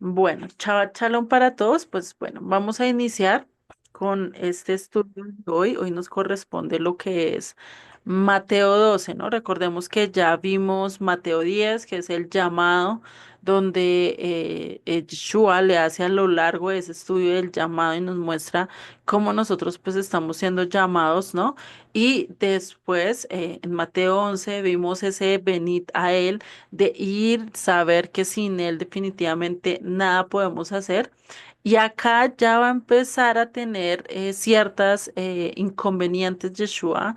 Bueno, Shabbat Shalom para todos. Pues bueno, vamos a iniciar con este estudio de hoy. Hoy nos corresponde lo que es Mateo 12, ¿no? Recordemos que ya vimos Mateo 10, que es el llamado, donde Yeshua le hace a lo largo de ese estudio del llamado y nos muestra cómo nosotros pues estamos siendo llamados, ¿no? Y después en Mateo 11 vimos ese venid a él de ir, saber que sin él definitivamente nada podemos hacer. Y acá ya va a empezar a tener ciertas inconvenientes Yeshua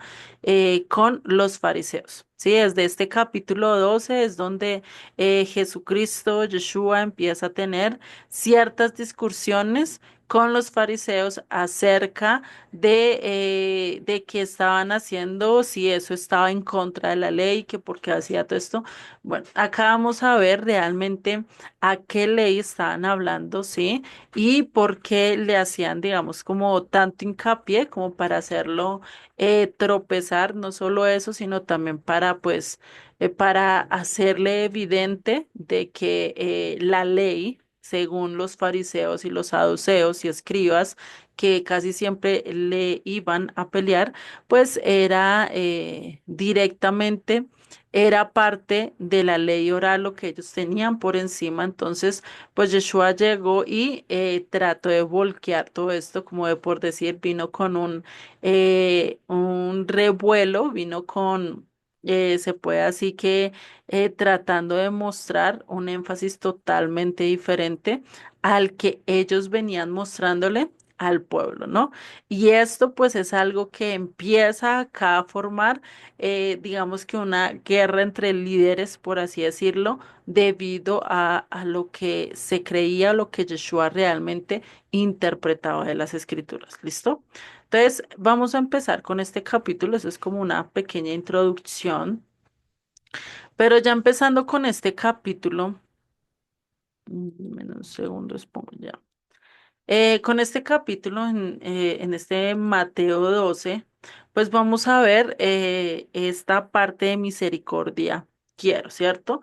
con los fariseos. Sí, desde este capítulo 12 es donde Jesucristo, Yeshua, empieza a tener ciertas discusiones con los fariseos acerca de qué estaban haciendo, si eso estaba en contra de la ley, que por qué hacía todo esto. Bueno, acá vamos a ver realmente a qué ley estaban hablando, ¿sí? Y por qué le hacían, digamos, como tanto hincapié como para hacerlo tropezar, no solo eso, sino también para, pues, para hacerle evidente de que la ley, según los fariseos y los saduceos y escribas, que casi siempre le iban a pelear, pues era directamente era parte de la ley oral lo que ellos tenían por encima. Entonces, pues Yeshua llegó y trató de voltear todo esto, como de por decir, vino con un revuelo, vino con, se puede así que tratando de mostrar un énfasis totalmente diferente al que ellos venían mostrándole al pueblo, ¿no? Y esto pues es algo que empieza acá a formar digamos que una guerra entre líderes, por así decirlo, debido a lo que se creía, lo que Yeshua realmente interpretaba de las escrituras. ¿Listo? Entonces, vamos a empezar con este capítulo. Eso es como una pequeña introducción. Pero ya empezando con este capítulo, menos un segundo, expongo ya. Con este capítulo en este Mateo 12, pues vamos a ver esta parte de misericordia, quiero, ¿cierto?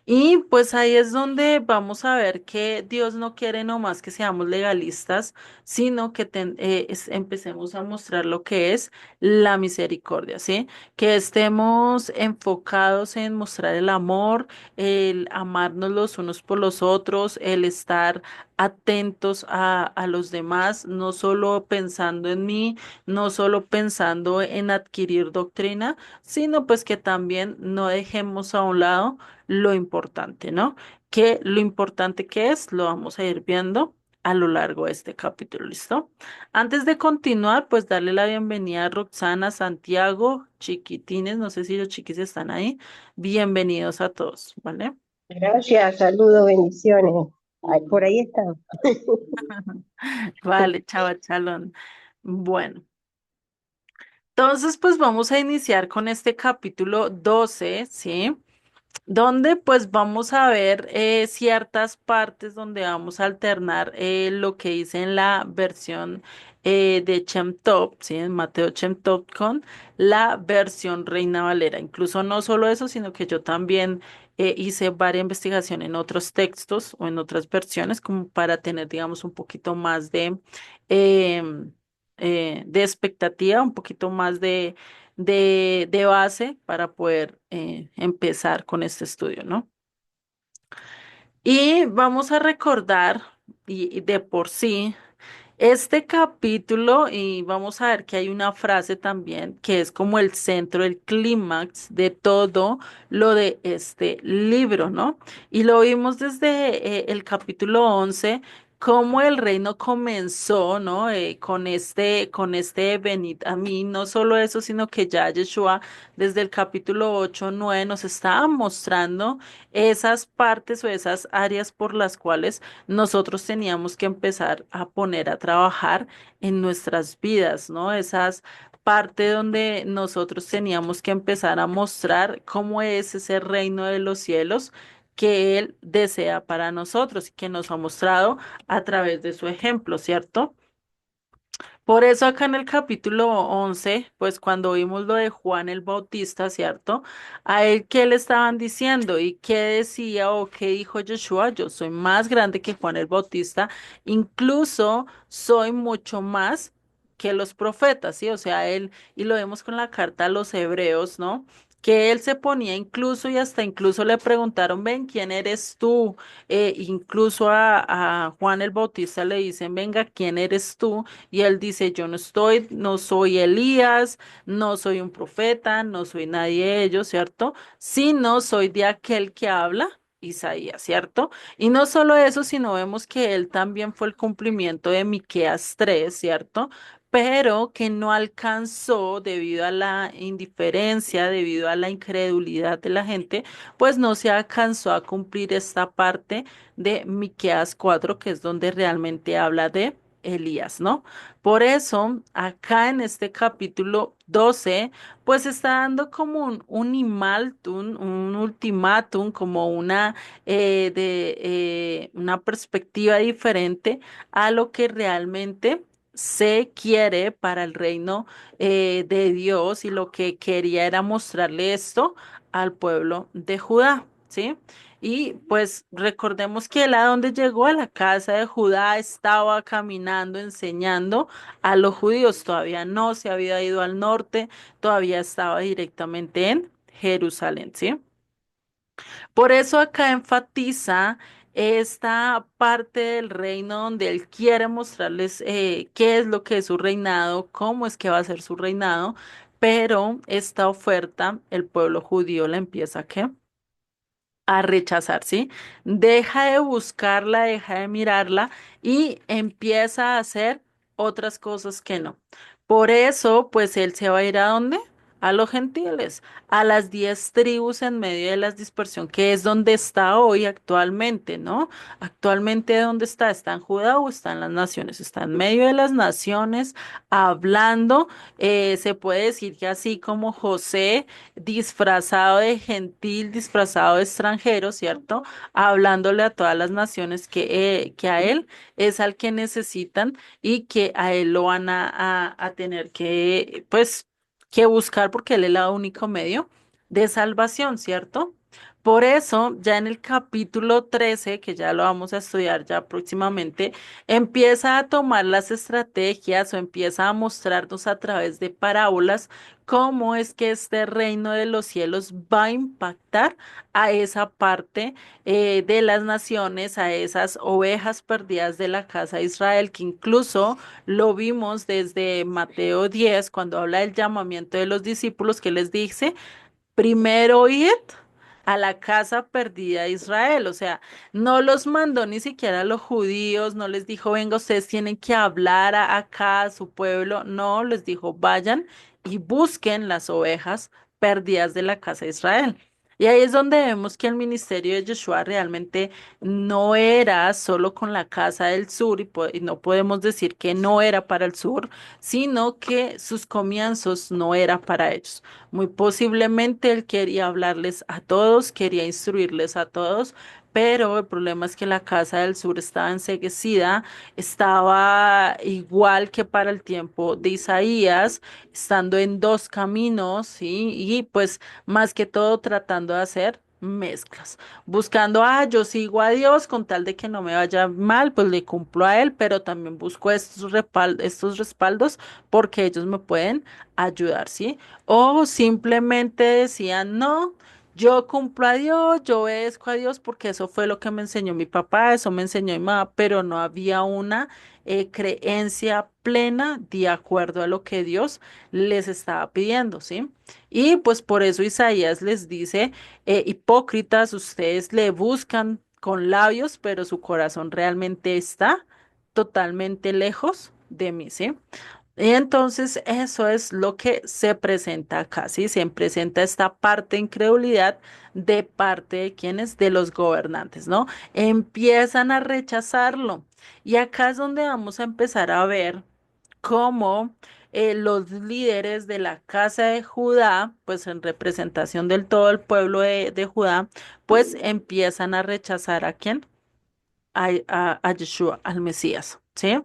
Y pues ahí es donde vamos a ver que Dios no quiere nomás que seamos legalistas, sino que empecemos a mostrar lo que es la misericordia, ¿sí? Que estemos enfocados en mostrar el amor, el amarnos los unos por los otros, el estar atentos a los demás, no solo pensando en mí, no solo pensando en adquirir doctrina, sino pues que también no dejemos a un lado lo importante, ¿no? Que lo importante que es, lo vamos a ir viendo a lo largo de este capítulo, ¿listo? Antes de continuar, pues darle la bienvenida a Roxana, Santiago, chiquitines, no sé si los chiquis están ahí, bienvenidos a todos, ¿vale? Gracias, saludos, bendiciones. Ay, por ahí está. Vale, chava, chalón. Bueno, entonces pues vamos a iniciar con este capítulo 12, ¿sí? Donde pues vamos a ver ciertas partes donde vamos a alternar lo que hice en la versión de Chemtop, ¿sí? En Mateo Chemtop con la versión Reina Valera. Incluso no solo eso, sino que yo también hice varias investigaciones en otros textos o en otras versiones como para tener, digamos, un poquito más em, de expectativa, un poquito más de base para poder empezar con este estudio, ¿no? Y vamos a recordar, y de por sí, este capítulo, y vamos a ver que hay una frase también que es como el centro, el clímax de todo lo de este libro, ¿no? Y lo vimos desde el capítulo 11 cómo el reino comenzó, ¿no? Con este venid a mí, no solo eso, sino que ya Yeshua desde el capítulo 8 9 nos estaba mostrando esas partes o esas áreas por las cuales nosotros teníamos que empezar a poner a trabajar en nuestras vidas, ¿no? Esas partes donde nosotros teníamos que empezar a mostrar cómo es ese reino de los cielos que Él desea para nosotros y que nos ha mostrado a través de su ejemplo, ¿cierto? Por eso acá en el capítulo 11, pues cuando vimos lo de Juan el Bautista, ¿cierto? A él qué le estaban diciendo y qué decía o qué dijo Yeshua, yo soy más grande que Juan el Bautista, incluso soy mucho más que los profetas, ¿sí? O sea, él, y lo vemos con la carta a los hebreos, ¿no? Que él se ponía incluso y hasta incluso le preguntaron, ven, ¿quién eres tú? Incluso a Juan el Bautista le dicen, venga, ¿quién eres tú? Y él dice, yo no estoy, no soy Elías, no soy un profeta, no soy nadie de ellos, ¿cierto? Sino soy de aquel que habla. Isaías, ¿cierto? Y no solo eso, sino vemos que él también fue el cumplimiento de Miqueas 3, ¿cierto? Pero que no alcanzó debido a la indiferencia, debido a la incredulidad de la gente, pues no se alcanzó a cumplir esta parte de Miqueas 4, que es donde realmente habla de Elías, ¿no? Por eso, acá en este capítulo 12, pues está dando como un imaltum, un ultimátum, como una perspectiva diferente a lo que realmente se quiere para el reino de Dios y lo que quería era mostrarle esto al pueblo de Judá, ¿sí? Y pues recordemos que él a donde llegó a la casa de Judá estaba caminando, enseñando a los judíos. Todavía no se había ido al norte, todavía estaba directamente en Jerusalén, ¿sí? Por eso acá enfatiza esta parte del reino donde él quiere mostrarles qué es lo que es su reinado, cómo es que va a ser su reinado, pero esta oferta el pueblo judío la empieza a rechazar, ¿sí? Deja de buscarla, deja de mirarla y empieza a hacer otras cosas que no. Por eso, pues él se va a ir ¿a dónde? A los gentiles, a las 10 tribus en medio de la dispersión, que es donde está hoy actualmente, ¿no? Actualmente, ¿dónde está? ¿Está en Judá o está en las naciones? Está en medio de las naciones, hablando, se puede decir que así como José disfrazado de gentil, disfrazado de extranjero, ¿cierto? Hablándole a todas las naciones que a él es al que necesitan y que a él lo van a tener que, pues, que buscar porque él es el único medio de salvación, ¿cierto? Por eso, ya en el capítulo 13, que ya lo vamos a estudiar ya próximamente, empieza a tomar las estrategias o empieza a mostrarnos a través de parábolas cómo es que este reino de los cielos va a impactar a esa parte de las naciones, a esas ovejas perdidas de la casa de Israel, que incluso lo vimos desde Mateo 10, cuando habla del llamamiento de los discípulos, que les dice, primero id a la casa perdida de Israel, o sea, no los mandó ni siquiera a los judíos, no les dijo, venga, ustedes tienen que hablar acá a su pueblo, no, les dijo, vayan y busquen las ovejas perdidas de la casa de Israel. Y ahí es donde vemos que el ministerio de Yeshua realmente no era solo con la casa del sur, y no podemos decir que no era para el sur, sino que sus comienzos no era para ellos. Muy posiblemente él quería hablarles a todos, quería instruirles a todos, pero el problema es que la casa del sur estaba enceguecida, estaba igual que para el tiempo de Isaías, estando en dos caminos, ¿sí? Y pues más que todo tratando de hacer mezclas, buscando, yo sigo a Dios con tal de que no me vaya mal, pues le cumplo a Él, pero también busco estos respaldos porque ellos me pueden ayudar, ¿sí? O simplemente decían, no, yo cumplo a Dios, yo obedezco a Dios porque eso fue lo que me enseñó mi papá, eso me enseñó mi mamá, pero no había una creencia plena de acuerdo a lo que Dios les estaba pidiendo, ¿sí? Y pues por eso Isaías les dice, hipócritas, ustedes le buscan con labios, pero su corazón realmente está totalmente lejos de mí, ¿sí? Y entonces eso es lo que se presenta acá, ¿sí? Se presenta esta parte de incredulidad de parte de quienes, de los gobernantes, ¿no? Empiezan a rechazarlo. Y acá es donde vamos a empezar a ver cómo los líderes de la casa de Judá, pues en representación del todo el pueblo de Judá, pues empiezan a rechazar a quién, a Yeshua, al Mesías, ¿sí?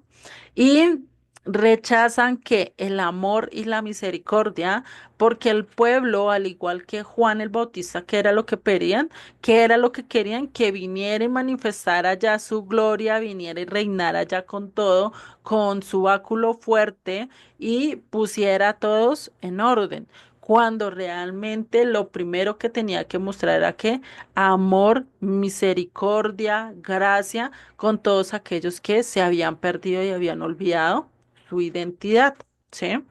Y rechazan que el amor y la misericordia, porque el pueblo, al igual que Juan el Bautista, que era lo que pedían, que era lo que querían, que viniera y manifestara ya su gloria, viniera y reinara ya con todo, con su báculo fuerte y pusiera a todos en orden. Cuando realmente lo primero que tenía que mostrar era que amor, misericordia, gracia con todos aquellos que se habían perdido y habían olvidado su identidad, ¿sí?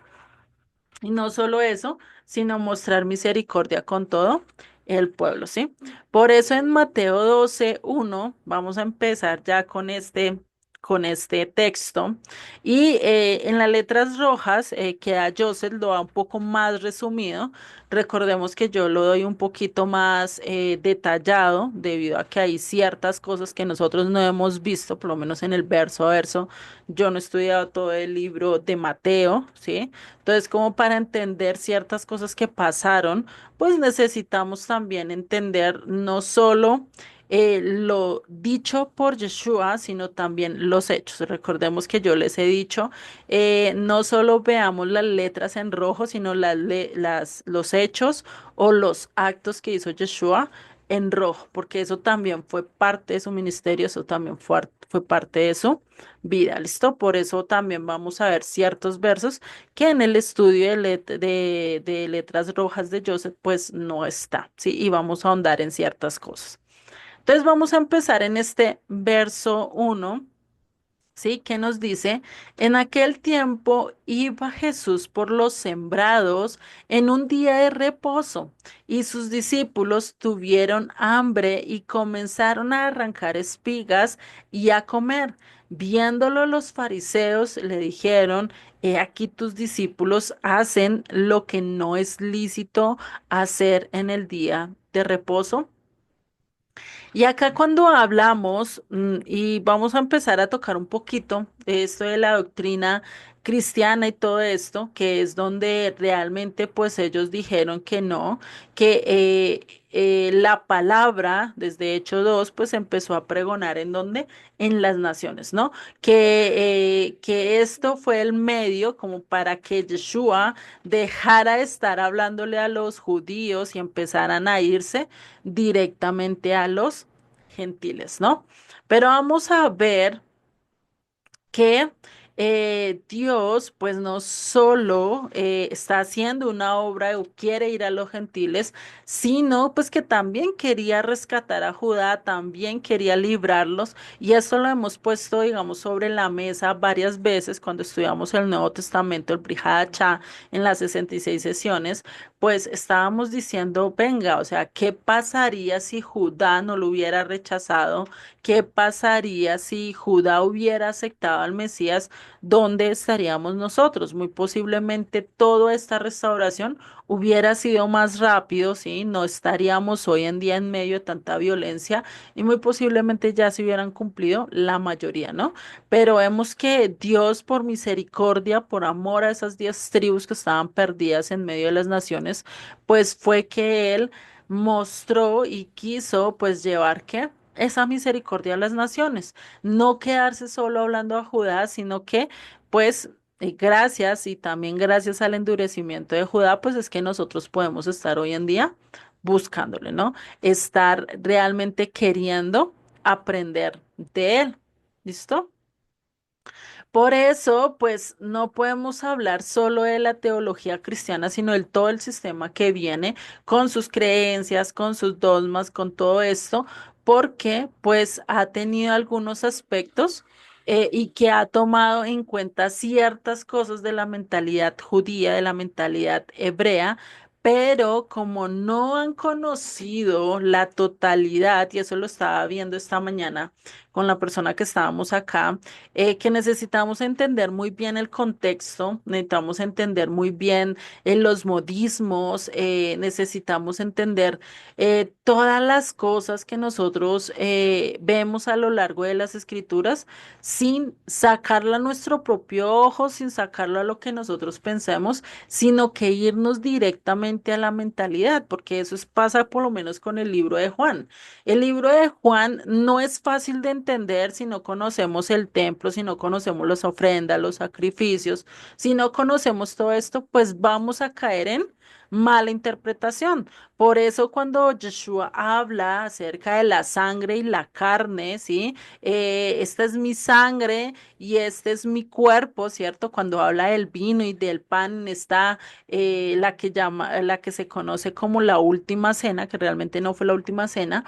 Y no solo eso, sino mostrar misericordia con todo el pueblo, ¿sí? Por eso en Mateo 12:1 vamos a empezar ya con este texto. Y en las letras rojas, que a Joseph lo da un poco más resumido. Recordemos que yo lo doy un poquito más detallado debido a que hay ciertas cosas que nosotros no hemos visto, por lo menos en el verso a verso. Yo no he estudiado todo el libro de Mateo, ¿sí? Entonces, como para entender ciertas cosas que pasaron, pues necesitamos también entender no solo lo dicho por Yeshua, sino también los hechos. Recordemos que yo les he dicho, no solo veamos las letras en rojo, sino los hechos o los actos que hizo Yeshua en rojo, porque eso también fue parte de su ministerio, eso también fue parte de su vida, ¿listo? Por eso también vamos a ver ciertos versos que en el estudio de letras rojas de Joseph, pues no está, ¿sí? Y vamos a ahondar en ciertas cosas. Entonces vamos a empezar en este verso 1. ¿Sí? ¿Qué nos dice? En aquel tiempo iba Jesús por los sembrados en un día de reposo, y sus discípulos tuvieron hambre y comenzaron a arrancar espigas y a comer. Viéndolo los fariseos le dijeron, he aquí tus discípulos hacen lo que no es lícito hacer en el día de reposo. Y acá cuando hablamos, y vamos a empezar a tocar un poquito de esto de la doctrina cristiana y todo esto, que es donde realmente pues ellos dijeron que no, que la palabra desde Hechos 2 pues empezó a pregonar en donde, en las naciones, ¿no? Que esto fue el medio como para que Yeshua dejara de estar hablándole a los judíos y empezaran a irse directamente a los gentiles, ¿no? Pero vamos a ver que Dios pues no solo está haciendo una obra o quiere ir a los gentiles, sino pues que también quería rescatar a Judá, también quería librarlos, y esto lo hemos puesto digamos sobre la mesa varias veces cuando estudiamos el Nuevo Testamento, el Brihadachá, en las 66 sesiones, pues estábamos diciendo, venga, o sea, ¿qué pasaría si Judá no lo hubiera rechazado? ¿Qué pasaría si Judá hubiera aceptado al Mesías? ¿Dónde estaríamos nosotros? Muy posiblemente toda esta restauración hubiera sido más rápido, ¿sí? No estaríamos hoy en día en medio de tanta violencia y muy posiblemente ya se hubieran cumplido la mayoría, ¿no? Pero vemos que Dios, por misericordia, por amor a esas 10 tribus que estaban perdidas en medio de las naciones, pues fue que Él mostró y quiso pues llevar que esa misericordia a las naciones, no quedarse solo hablando a Judá, sino que pues gracias y también gracias al endurecimiento de Judá, pues es que nosotros podemos estar hoy en día buscándole, ¿no? Estar realmente queriendo aprender de él. ¿Listo? Por eso, pues no podemos hablar solo de la teología cristiana, sino de todo el sistema que viene con sus creencias, con sus dogmas, con todo esto, porque pues ha tenido algunos aspectos y que ha tomado en cuenta ciertas cosas de la mentalidad judía, de la mentalidad hebrea. Pero como no han conocido la totalidad, y eso lo estaba viendo esta mañana con la persona que estábamos acá, que necesitamos entender muy bien el contexto, necesitamos entender muy bien los modismos, necesitamos entender todas las cosas que nosotros vemos a lo largo de las escrituras sin sacarla a nuestro propio ojo, sin sacarlo a lo que nosotros pensemos, sino que irnos directamente solamente a la mentalidad, porque pasa por lo menos con el libro de Juan. El libro de Juan no es fácil de entender si no conocemos el templo, si no conocemos las ofrendas, los sacrificios, si no conocemos todo esto, pues vamos a caer en mala interpretación. Por eso cuando Yeshua habla acerca de la sangre y la carne, ¿sí? Esta es mi sangre y este es mi cuerpo, ¿cierto? Cuando habla del vino y del pan, está la que se conoce como la última cena, que realmente no fue la última cena,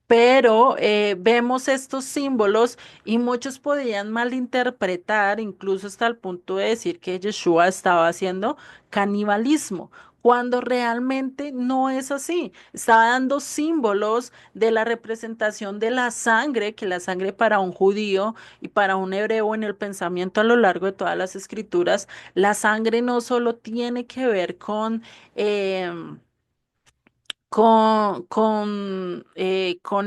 pero vemos estos símbolos y muchos podían malinterpretar, incluso hasta el punto de decir que Yeshua estaba haciendo canibalismo, cuando realmente no es así. Estaba dando símbolos de la representación de la sangre, que la sangre para un judío y para un hebreo en el pensamiento a lo largo de todas las escrituras, la sangre no solo tiene que ver em, con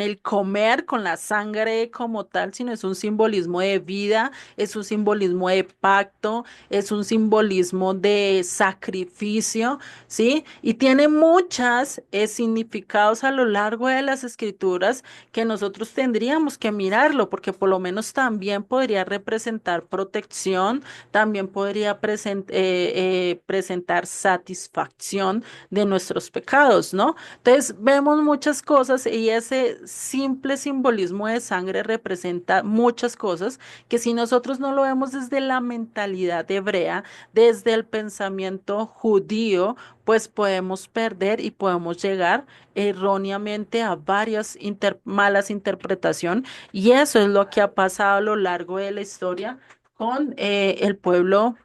el comer, con la sangre como tal, sino es un simbolismo de vida, es un simbolismo de pacto, es un simbolismo de sacrificio, ¿sí? Y tiene muchas significados a lo largo de las escrituras que nosotros tendríamos que mirarlo, porque por lo menos también podría representar protección, también podría presentar satisfacción de nuestros pecados, ¿no? Entonces vemos muchas cosas y ese simple simbolismo de sangre representa muchas cosas que si nosotros no lo vemos desde la mentalidad hebrea, desde el pensamiento judío, pues podemos perder y podemos llegar erróneamente a varias malas interpretaciones y eso es lo que ha pasado a lo largo de la historia con el pueblo.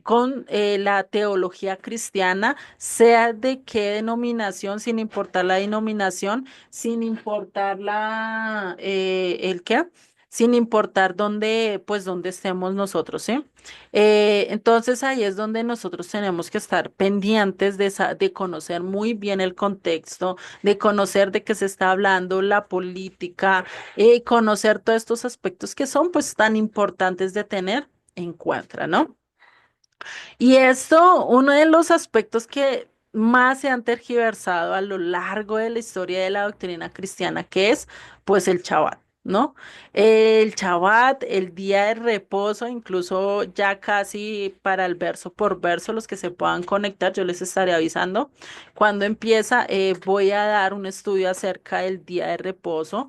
Con la teología cristiana, sea de qué denominación, sin importar la denominación, sin importar el qué, sin importar dónde, pues dónde estemos nosotros, ¿sí? Entonces ahí es donde nosotros tenemos que estar pendientes de conocer muy bien el contexto, de conocer de qué se está hablando, la política, conocer todos estos aspectos que son pues tan importantes de tener en cuenta, ¿no? Y esto, uno de los aspectos que más se han tergiversado a lo largo de la historia de la doctrina cristiana, que es pues el Shabbat, ¿no? El Shabbat, el día de reposo, incluso ya casi para el verso por verso, los que se puedan conectar, yo les estaré avisando. Cuando empieza, voy a dar un estudio acerca del día de reposo.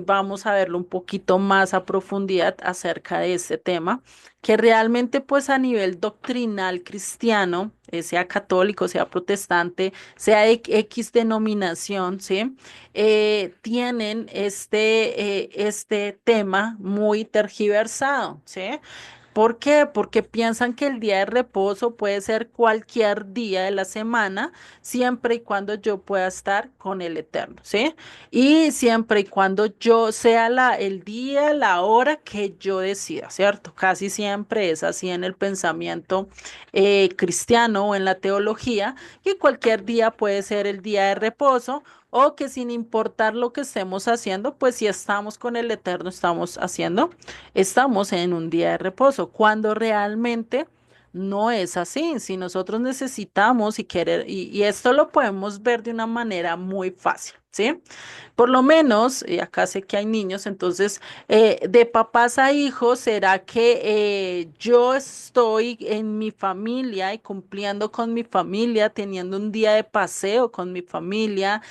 Vamos a verlo un poquito más a profundidad acerca de este tema que realmente pues a nivel doctrinal cristiano, sea católico, sea protestante, sea de X denominación, ¿sí? Tienen este tema muy tergiversado, ¿sí? ¿Por qué? Porque piensan que el día de reposo puede ser cualquier día de la semana, siempre y cuando yo pueda estar con el Eterno, ¿sí? Y siempre y cuando yo sea el día, la hora que yo decida, ¿cierto? Casi siempre es así en el pensamiento cristiano o en la teología, que cualquier día puede ser el día de reposo o que sin importar lo que estemos haciendo, pues si estamos con el Eterno, estamos en un día de reposo, cuando realmente no es así. Si nosotros necesitamos y querer, y esto lo podemos ver de una manera muy fácil, ¿sí? Por lo menos, y acá sé que hay niños, entonces, de papás a hijos, ¿será que yo estoy en mi familia y cumpliendo con mi familia, teniendo un día de paseo con mi familia,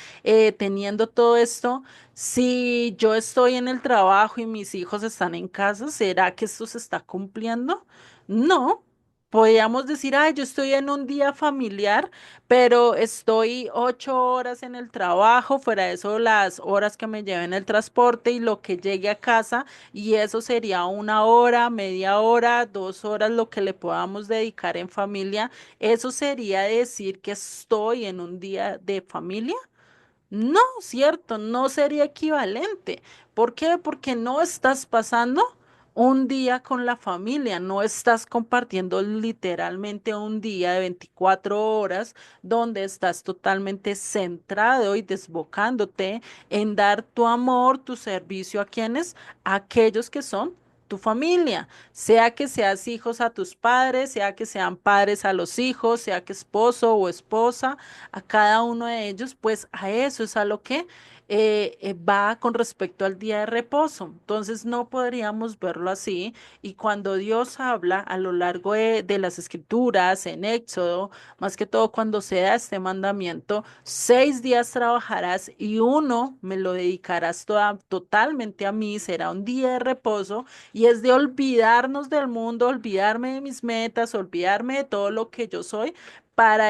teniendo todo esto? Si yo estoy en el trabajo y mis hijos están en casa, ¿será que esto se está cumpliendo? No. Podríamos decir, ay, yo estoy en un día familiar, pero estoy 8 horas en el trabajo, fuera de eso las horas que me lleven el transporte y lo que llegue a casa, y eso sería 1 hora, media hora, 2 horas, lo que le podamos dedicar en familia. ¿Eso sería decir que estoy en un día de familia? No, cierto, no sería equivalente. ¿Por qué? Porque no estás pasando un día con la familia, no estás compartiendo literalmente un día de 24 horas donde estás totalmente centrado y desbocándote en dar tu amor, tu servicio a quienes, a aquellos que son tu familia, sea que seas hijos a tus padres, sea que sean padres a los hijos, sea que esposo o esposa, a cada uno de ellos, pues a eso es a lo que va con respecto al día de reposo. Entonces no podríamos verlo así. Y cuando Dios habla a lo largo de las escrituras, en Éxodo, más que todo cuando se da este mandamiento, 6 días trabajarás y uno me lo dedicarás totalmente a mí, será un día de reposo y es de olvidarnos del mundo, olvidarme de mis metas, olvidarme de todo lo que yo soy para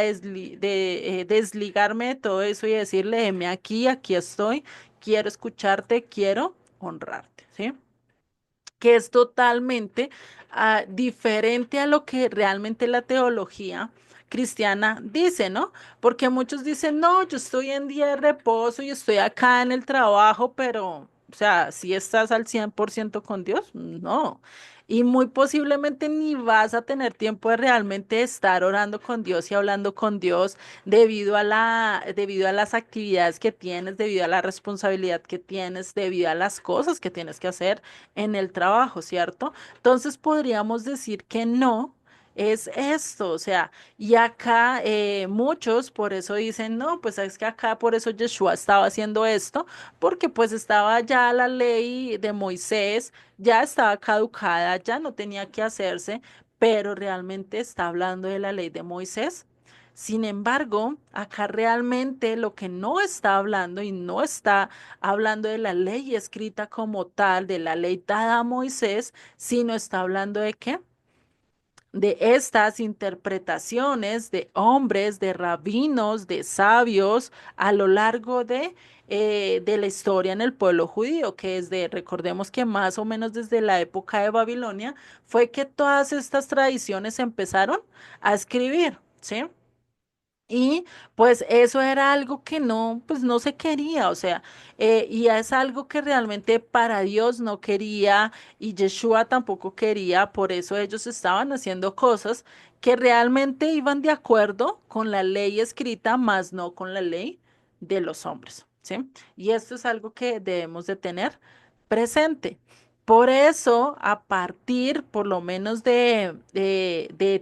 desligarme de todo eso y decirle, heme aquí, aquí estoy, quiero escucharte, quiero honrarte, ¿sí? Que es totalmente diferente a lo que realmente la teología cristiana dice, ¿no? Porque muchos dicen, no, yo estoy en día de reposo y estoy acá en el trabajo, pero, o sea, si estás al 100% con Dios, no. Y muy posiblemente ni vas a tener tiempo de realmente estar orando con Dios y hablando con Dios debido a las actividades que tienes, debido a la responsabilidad que tienes, debido a las cosas que tienes que hacer en el trabajo, ¿cierto? Entonces podríamos decir que no. Es esto, o sea, y acá muchos por eso dicen, no, pues es que acá por eso Yeshua estaba haciendo esto, porque pues estaba ya la ley de Moisés, ya estaba caducada, ya no tenía que hacerse, pero realmente está hablando de la ley de Moisés. Sin embargo, acá realmente lo que no está hablando y no está hablando de la ley escrita como tal, de la ley dada a Moisés, sino está hablando de qué? De estas interpretaciones de hombres, de rabinos, de sabios a lo largo de la historia en el pueblo judío, que desde, recordemos que más o menos desde la época de Babilonia, fue que todas estas tradiciones empezaron a escribir, ¿sí? Y pues eso era algo que no, pues no se quería, o sea, y es algo que realmente para Dios no quería y Yeshua tampoco quería, por eso ellos estaban haciendo cosas que realmente iban de acuerdo con la ley escrita, más no con la ley de los hombres, ¿sí? Y esto es algo que debemos de tener presente. Por eso, a partir por lo menos de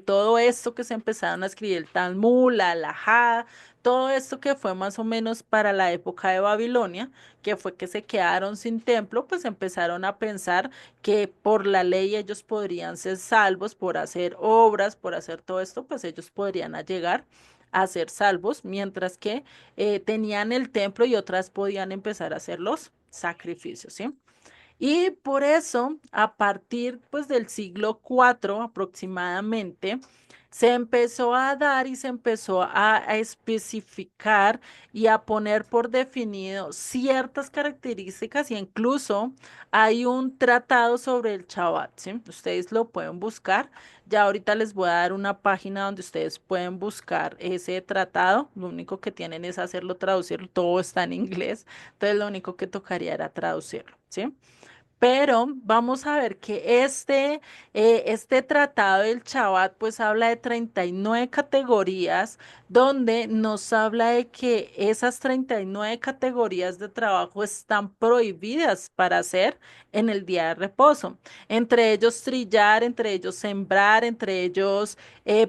todo esto que se empezaron a escribir, el Talmud, la Halajá, todo esto que fue más o menos para la época de Babilonia, que fue que se quedaron sin templo, pues empezaron a pensar que por la ley ellos podrían ser salvos por hacer obras, por hacer todo esto, pues ellos podrían llegar a ser salvos, mientras que tenían el templo y otras podían empezar a hacer los sacrificios, ¿sí? Y por eso, a partir pues del siglo IV aproximadamente, se empezó a dar y se empezó a especificar y a poner por definido ciertas características y incluso hay un tratado sobre el Shabbat, ¿sí? Ustedes lo pueden buscar. Ya ahorita les voy a dar una página donde ustedes pueden buscar ese tratado. Lo único que tienen es hacerlo traducir, todo está en inglés. Entonces lo único que tocaría era traducirlo, ¿sí? Pero vamos a ver que este tratado del Shabbat pues habla de 39 categorías donde nos habla de que esas 39 categorías de trabajo están prohibidas para hacer en el día de reposo. Entre ellos trillar, entre ellos sembrar, entre ellos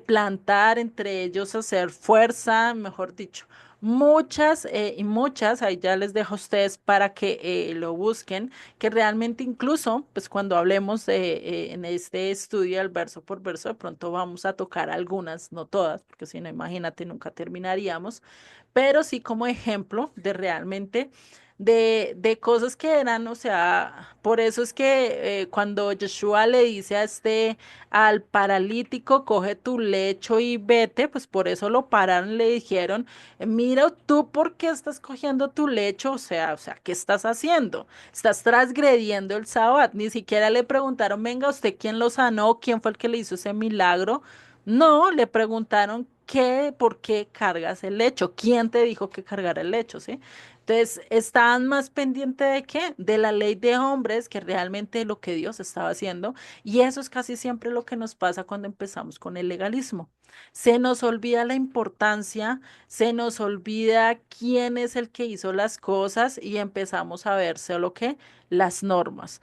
plantar, entre ellos hacer fuerza, mejor dicho. Muchas y muchas, ahí ya les dejo a ustedes para que lo busquen que realmente incluso, pues cuando hablemos en este estudio al verso por verso, de pronto vamos a tocar algunas, no todas, porque si no, imagínate, nunca terminaríamos, pero sí como ejemplo de realmente de cosas que eran, o sea, por eso es que cuando Yeshua le dice al paralítico, coge tu lecho y vete, pues por eso lo pararon, le dijeron, mira, tú, ¿por qué estás cogiendo tu lecho? O sea, ¿qué estás haciendo? Estás transgrediendo el sábado. Ni siquiera le preguntaron, venga, ¿usted quién lo sanó? ¿Quién fue el que le hizo ese milagro? No, le preguntaron por qué cargas el lecho? ¿Quién te dijo que cargara el lecho, sí? Entonces, estaban más pendientes de qué? De la ley de hombres que realmente lo que Dios estaba haciendo. Y eso es casi siempre lo que nos pasa cuando empezamos con el legalismo. Se nos olvida la importancia, se nos olvida quién es el que hizo las cosas y empezamos a ver solo que las normas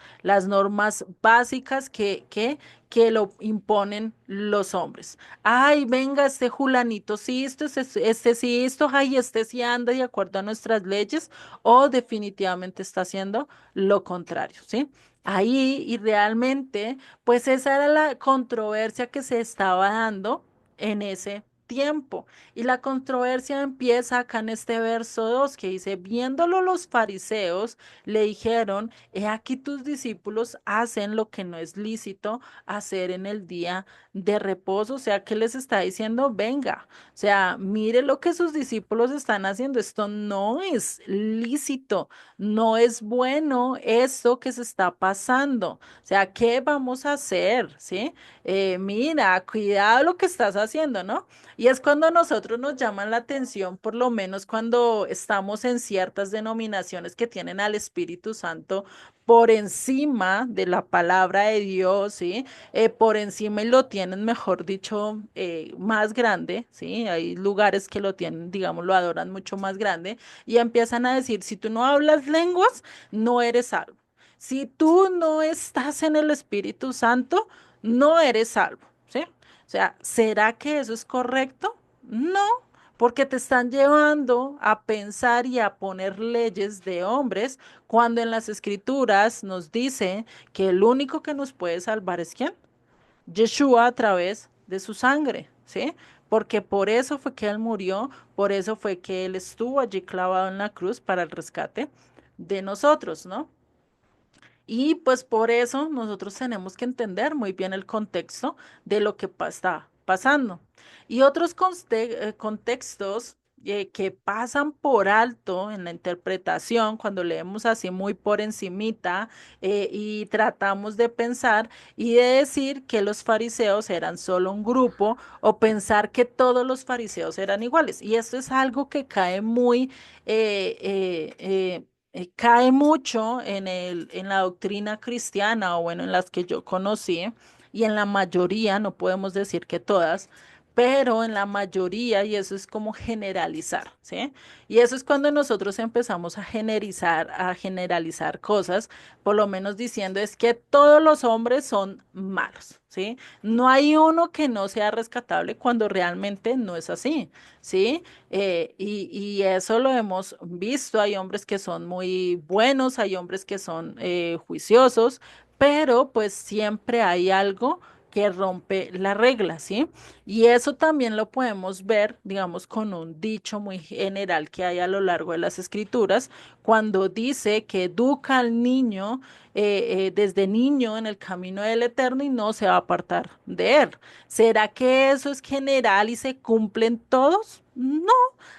básicas que lo imponen los hombres. Ay, venga, este Julanito sí, este sí, esto, ay, este sí anda de acuerdo a nuestras leyes, o definitivamente está haciendo lo contrario, ¿sí? Ahí, y realmente, pues esa era la controversia que se estaba dando en ese tiempo. Y la controversia empieza acá en este verso 2 que dice, viéndolo los fariseos, le dijeron, he aquí tus discípulos hacen lo que no es lícito hacer en el día de reposo. O sea, ¿qué les está diciendo? Venga, o sea, mire lo que sus discípulos están haciendo. Esto no es lícito, no es bueno esto que se está pasando. O sea, ¿qué vamos a hacer? ¿Sí? Mira, cuidado lo que estás haciendo, ¿no? Y es cuando a nosotros nos llaman la atención, por lo menos cuando estamos en ciertas denominaciones que tienen al Espíritu Santo por encima de la palabra de Dios, ¿sí? Por encima y lo tienen, mejor dicho, más grande, ¿sí? Hay lugares que lo tienen, digamos, lo adoran mucho más grande y empiezan a decir, si tú no hablas lenguas, no eres salvo. Si tú no estás en el Espíritu Santo, no eres salvo, ¿sí? O sea, ¿será que eso es correcto? No, porque te están llevando a pensar y a poner leyes de hombres cuando en las escrituras nos dice que el único que nos puede salvar es ¿quién? Yeshua a través de su sangre, ¿sí? Porque por eso fue que él murió, por eso fue que él estuvo allí clavado en la cruz para el rescate de nosotros, ¿no? Y pues por eso nosotros tenemos que entender muy bien el contexto de lo que está pasando. Y otros contextos que pasan por alto en la interpretación, cuando leemos así muy por encimita y tratamos de pensar y de decir que los fariseos eran solo un grupo o pensar que todos los fariseos eran iguales. Y esto es algo que cae muy... cae mucho en la doctrina cristiana, o bueno, en las que yo conocí, y en la mayoría, no podemos decir que todas, pero en la mayoría, y eso es como generalizar, ¿sí? Y eso es cuando nosotros empezamos a generalizar cosas, por lo menos diciendo es que todos los hombres son malos, ¿sí? No hay uno que no sea rescatable cuando realmente no es así, ¿sí? Y eso lo hemos visto, hay hombres que son muy buenos, hay hombres que son juiciosos, pero pues siempre hay algo que rompe la regla, ¿sí? Y eso también lo podemos ver, digamos, con un dicho muy general que hay a lo largo de las escrituras, cuando dice que educa al niño desde niño en el camino del eterno y no se va a apartar de él. ¿Será que eso es general y se cumplen todos? No,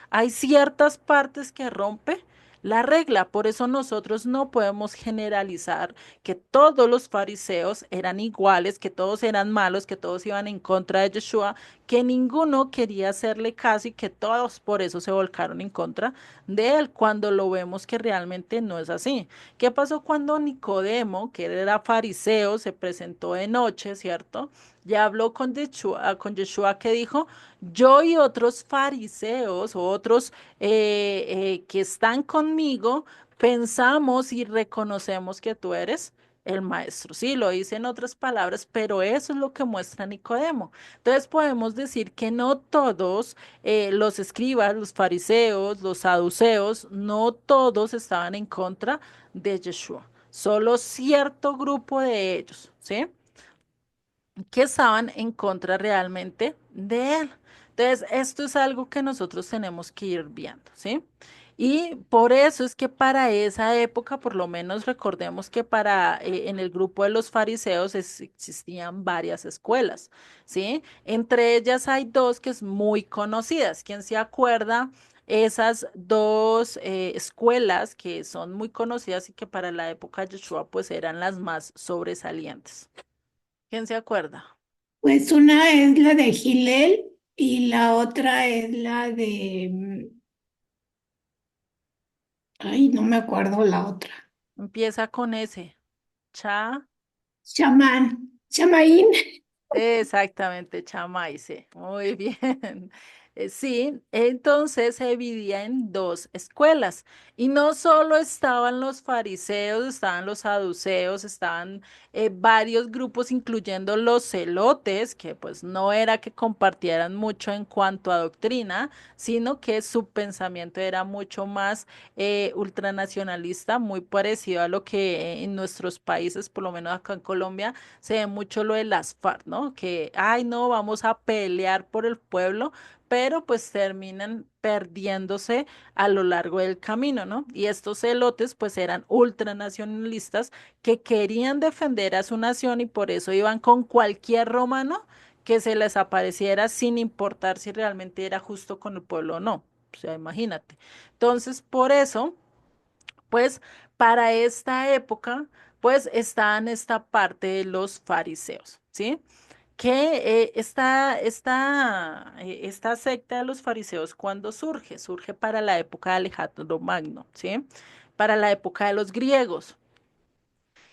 hay ciertas partes que rompe la regla, por eso nosotros no podemos generalizar que todos los fariseos eran iguales, que todos eran malos, que todos iban en contra de Yeshua, que ninguno quería hacerle caso y que todos por eso se volcaron en contra de él, cuando lo vemos que realmente no es así. ¿Qué pasó cuando Nicodemo, que era fariseo, se presentó de noche, ¿cierto? Ya habló con Yeshua que dijo, yo y otros fariseos o otros que están conmigo, pensamos y reconocemos que tú eres el maestro. Sí, lo dice en otras palabras, pero eso es lo que muestra Nicodemo. Entonces podemos decir que no todos los escribas, los fariseos, los saduceos, no todos estaban en contra de Yeshua. Solo cierto grupo de ellos, ¿sí? Que estaban en contra realmente de él. Entonces, esto es algo que nosotros tenemos que ir viendo, ¿sí? Y por eso es que para esa época, por lo menos recordemos que en el grupo de los fariseos existían varias escuelas, ¿sí? Entre ellas hay dos que es muy conocidas. ¿Quién se acuerda? Esas dos escuelas que son muy conocidas y que para la época de Yeshua pues eran las más sobresalientes. ¿Quién se acuerda? Pues una es la de Gilel Y la otra es la de, ay, no me acuerdo la otra. Empieza con ese. Cha. Chamán, chamaín. Exactamente, Chamaice. Muy bien. Sí, entonces se dividía en dos escuelas. Y no solo estaban los fariseos, estaban los saduceos, estaban varios grupos, incluyendo los celotes, que pues no era que compartieran mucho en cuanto a doctrina, sino que su pensamiento era mucho más ultranacionalista, muy parecido a lo que en nuestros países, por lo menos acá en Colombia, se ve mucho lo de las FARC, ¿no? Que, ay, no, vamos a pelear por el pueblo, pero pues terminan perdiéndose a lo largo del camino, ¿no? Y estos celotes pues eran ultranacionalistas que querían defender a su nación y por eso iban con cualquier romano que se les apareciera sin importar si realmente era justo con el pueblo o no. O sea, imagínate. Entonces, por eso pues para esta época, pues está en esta parte de los fariseos, ¿sí? Que esta secta de los fariseos, ¿cuándo surge? Surge para la época de Alejandro Magno, ¿sí? Para la época de los griegos.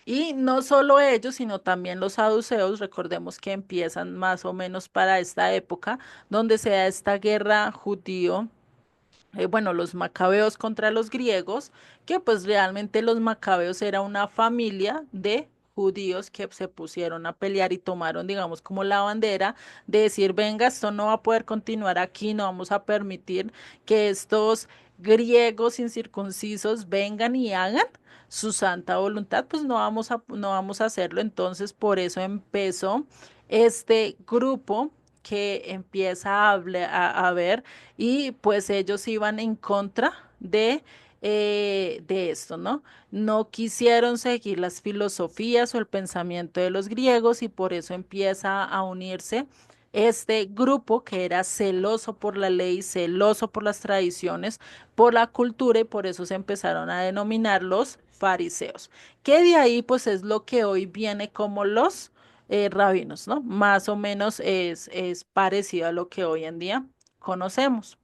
Y no solo ellos, sino también los saduceos, recordemos que empiezan más o menos para esta época, donde se da esta guerra judío bueno, los macabeos contra los griegos, que pues realmente los macabeos era una familia de judíos que se pusieron a pelear y tomaron, digamos, como la bandera de decir, venga, esto no va a poder continuar aquí, no vamos a permitir que estos griegos incircuncisos vengan y hagan su santa voluntad, pues no vamos a hacerlo. Entonces, por eso empezó este grupo que empieza a ver y pues ellos iban en contra de esto, ¿no? No quisieron seguir las filosofías o el pensamiento de los griegos y por eso empieza a unirse este grupo que era celoso por la ley, celoso por las tradiciones, por la cultura y por eso se empezaron a denominar los fariseos, que de ahí pues es lo que hoy viene como los rabinos, ¿no? Más o menos es parecido a lo que hoy en día conocemos.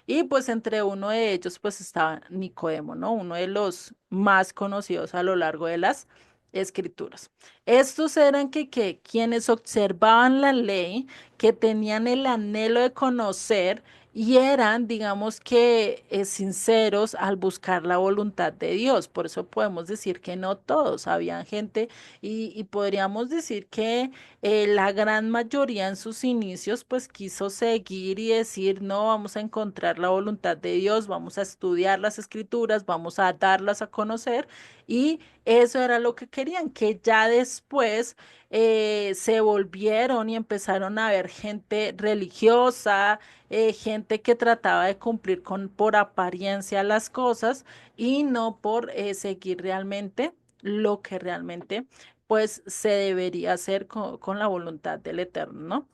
Y pues entre uno de ellos pues estaba Nicodemo, ¿no? Uno de los más conocidos a lo largo de las escrituras. Estos eran que quienes observaban la ley, que tenían el anhelo de conocer y eran, digamos que, sinceros al buscar la voluntad de Dios. Por eso podemos decir que no todos, habían gente y podríamos decir que la gran mayoría en sus inicios pues quiso seguir y decir, no, vamos a encontrar la voluntad de Dios, vamos a estudiar las escrituras, vamos a darlas a conocer y eso era lo que querían, que ya después se volvieron y empezaron a ver gente religiosa, gente que trataba de cumplir con por apariencia las cosas y no por seguir realmente lo que realmente pues se debería hacer con la voluntad del Eterno, ¿no?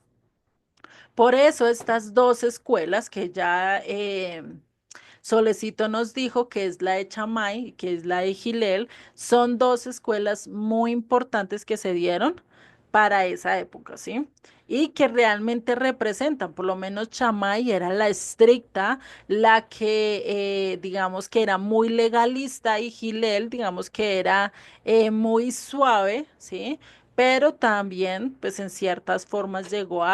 Por eso estas dos escuelas que ya Solecito nos dijo que es la de Chamay, que es la de Gilel, son dos escuelas muy importantes que se dieron para esa época, ¿sí? Y que realmente representan, por lo menos Chamay era la estricta, la que digamos que era muy legalista y Gilel, digamos que era muy suave, ¿sí? Pero también, pues en ciertas formas llegó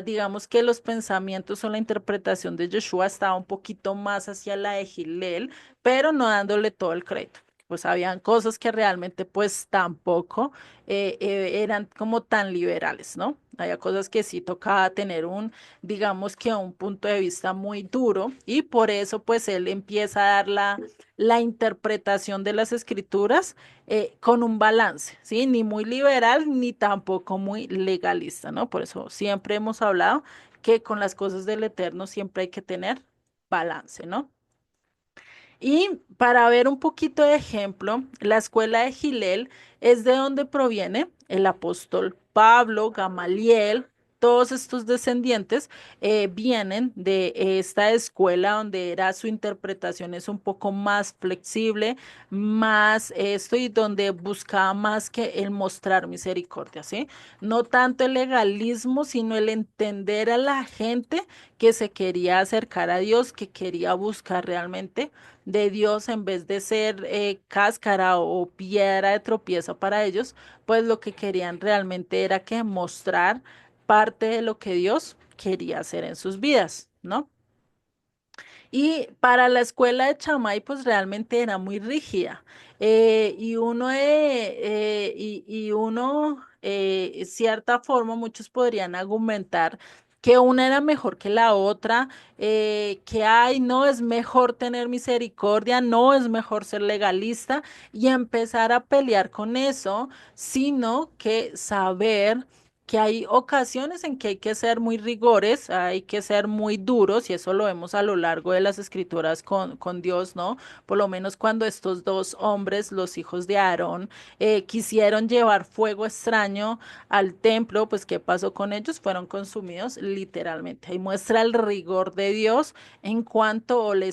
digamos que los pensamientos o la interpretación de Joshua estaba un poquito más hacia la de Hillel, pero no dándole todo el crédito. Pues habían cosas que realmente pues tampoco eran como tan liberales, ¿no? Había cosas que sí tocaba tener digamos que un punto de vista muy duro y por eso pues él empieza a dar la interpretación de las escrituras con un balance, ¿sí? Ni muy liberal ni tampoco muy legalista, ¿no? Por eso siempre hemos hablado que con las cosas del Eterno siempre hay que tener balance, ¿no? Y para ver un poquito de ejemplo, la escuela de Gilel es de donde proviene el apóstol Pablo, Gamaliel. todos estos descendientes vienen de esta escuela donde era su interpretación es un poco más flexible, más esto y donde buscaba más que el mostrar misericordia, ¿sí? No tanto el legalismo, sino el entender a la gente que se quería acercar a Dios, que quería buscar realmente de Dios en vez de ser cáscara o piedra de tropiezo para ellos, pues lo que querían realmente era que mostrar parte de lo que Dios quería hacer en sus vidas, ¿no? Y para la escuela de Chamay, pues realmente era muy rígida. Cierta forma, muchos podrían argumentar que una era mejor que la otra, que ay, no es mejor tener misericordia, no es mejor ser legalista y empezar a pelear con eso, sino que saber que hay ocasiones en que hay que ser muy rigores, hay que ser muy duros, y eso lo vemos a lo largo de las escrituras con Dios, ¿no? Por lo menos cuando estos dos hombres, los hijos de Aarón, quisieron llevar fuego extraño al templo, pues ¿qué pasó con ellos? Fueron consumidos literalmente. Ahí muestra el rigor de Dios en cuanto a el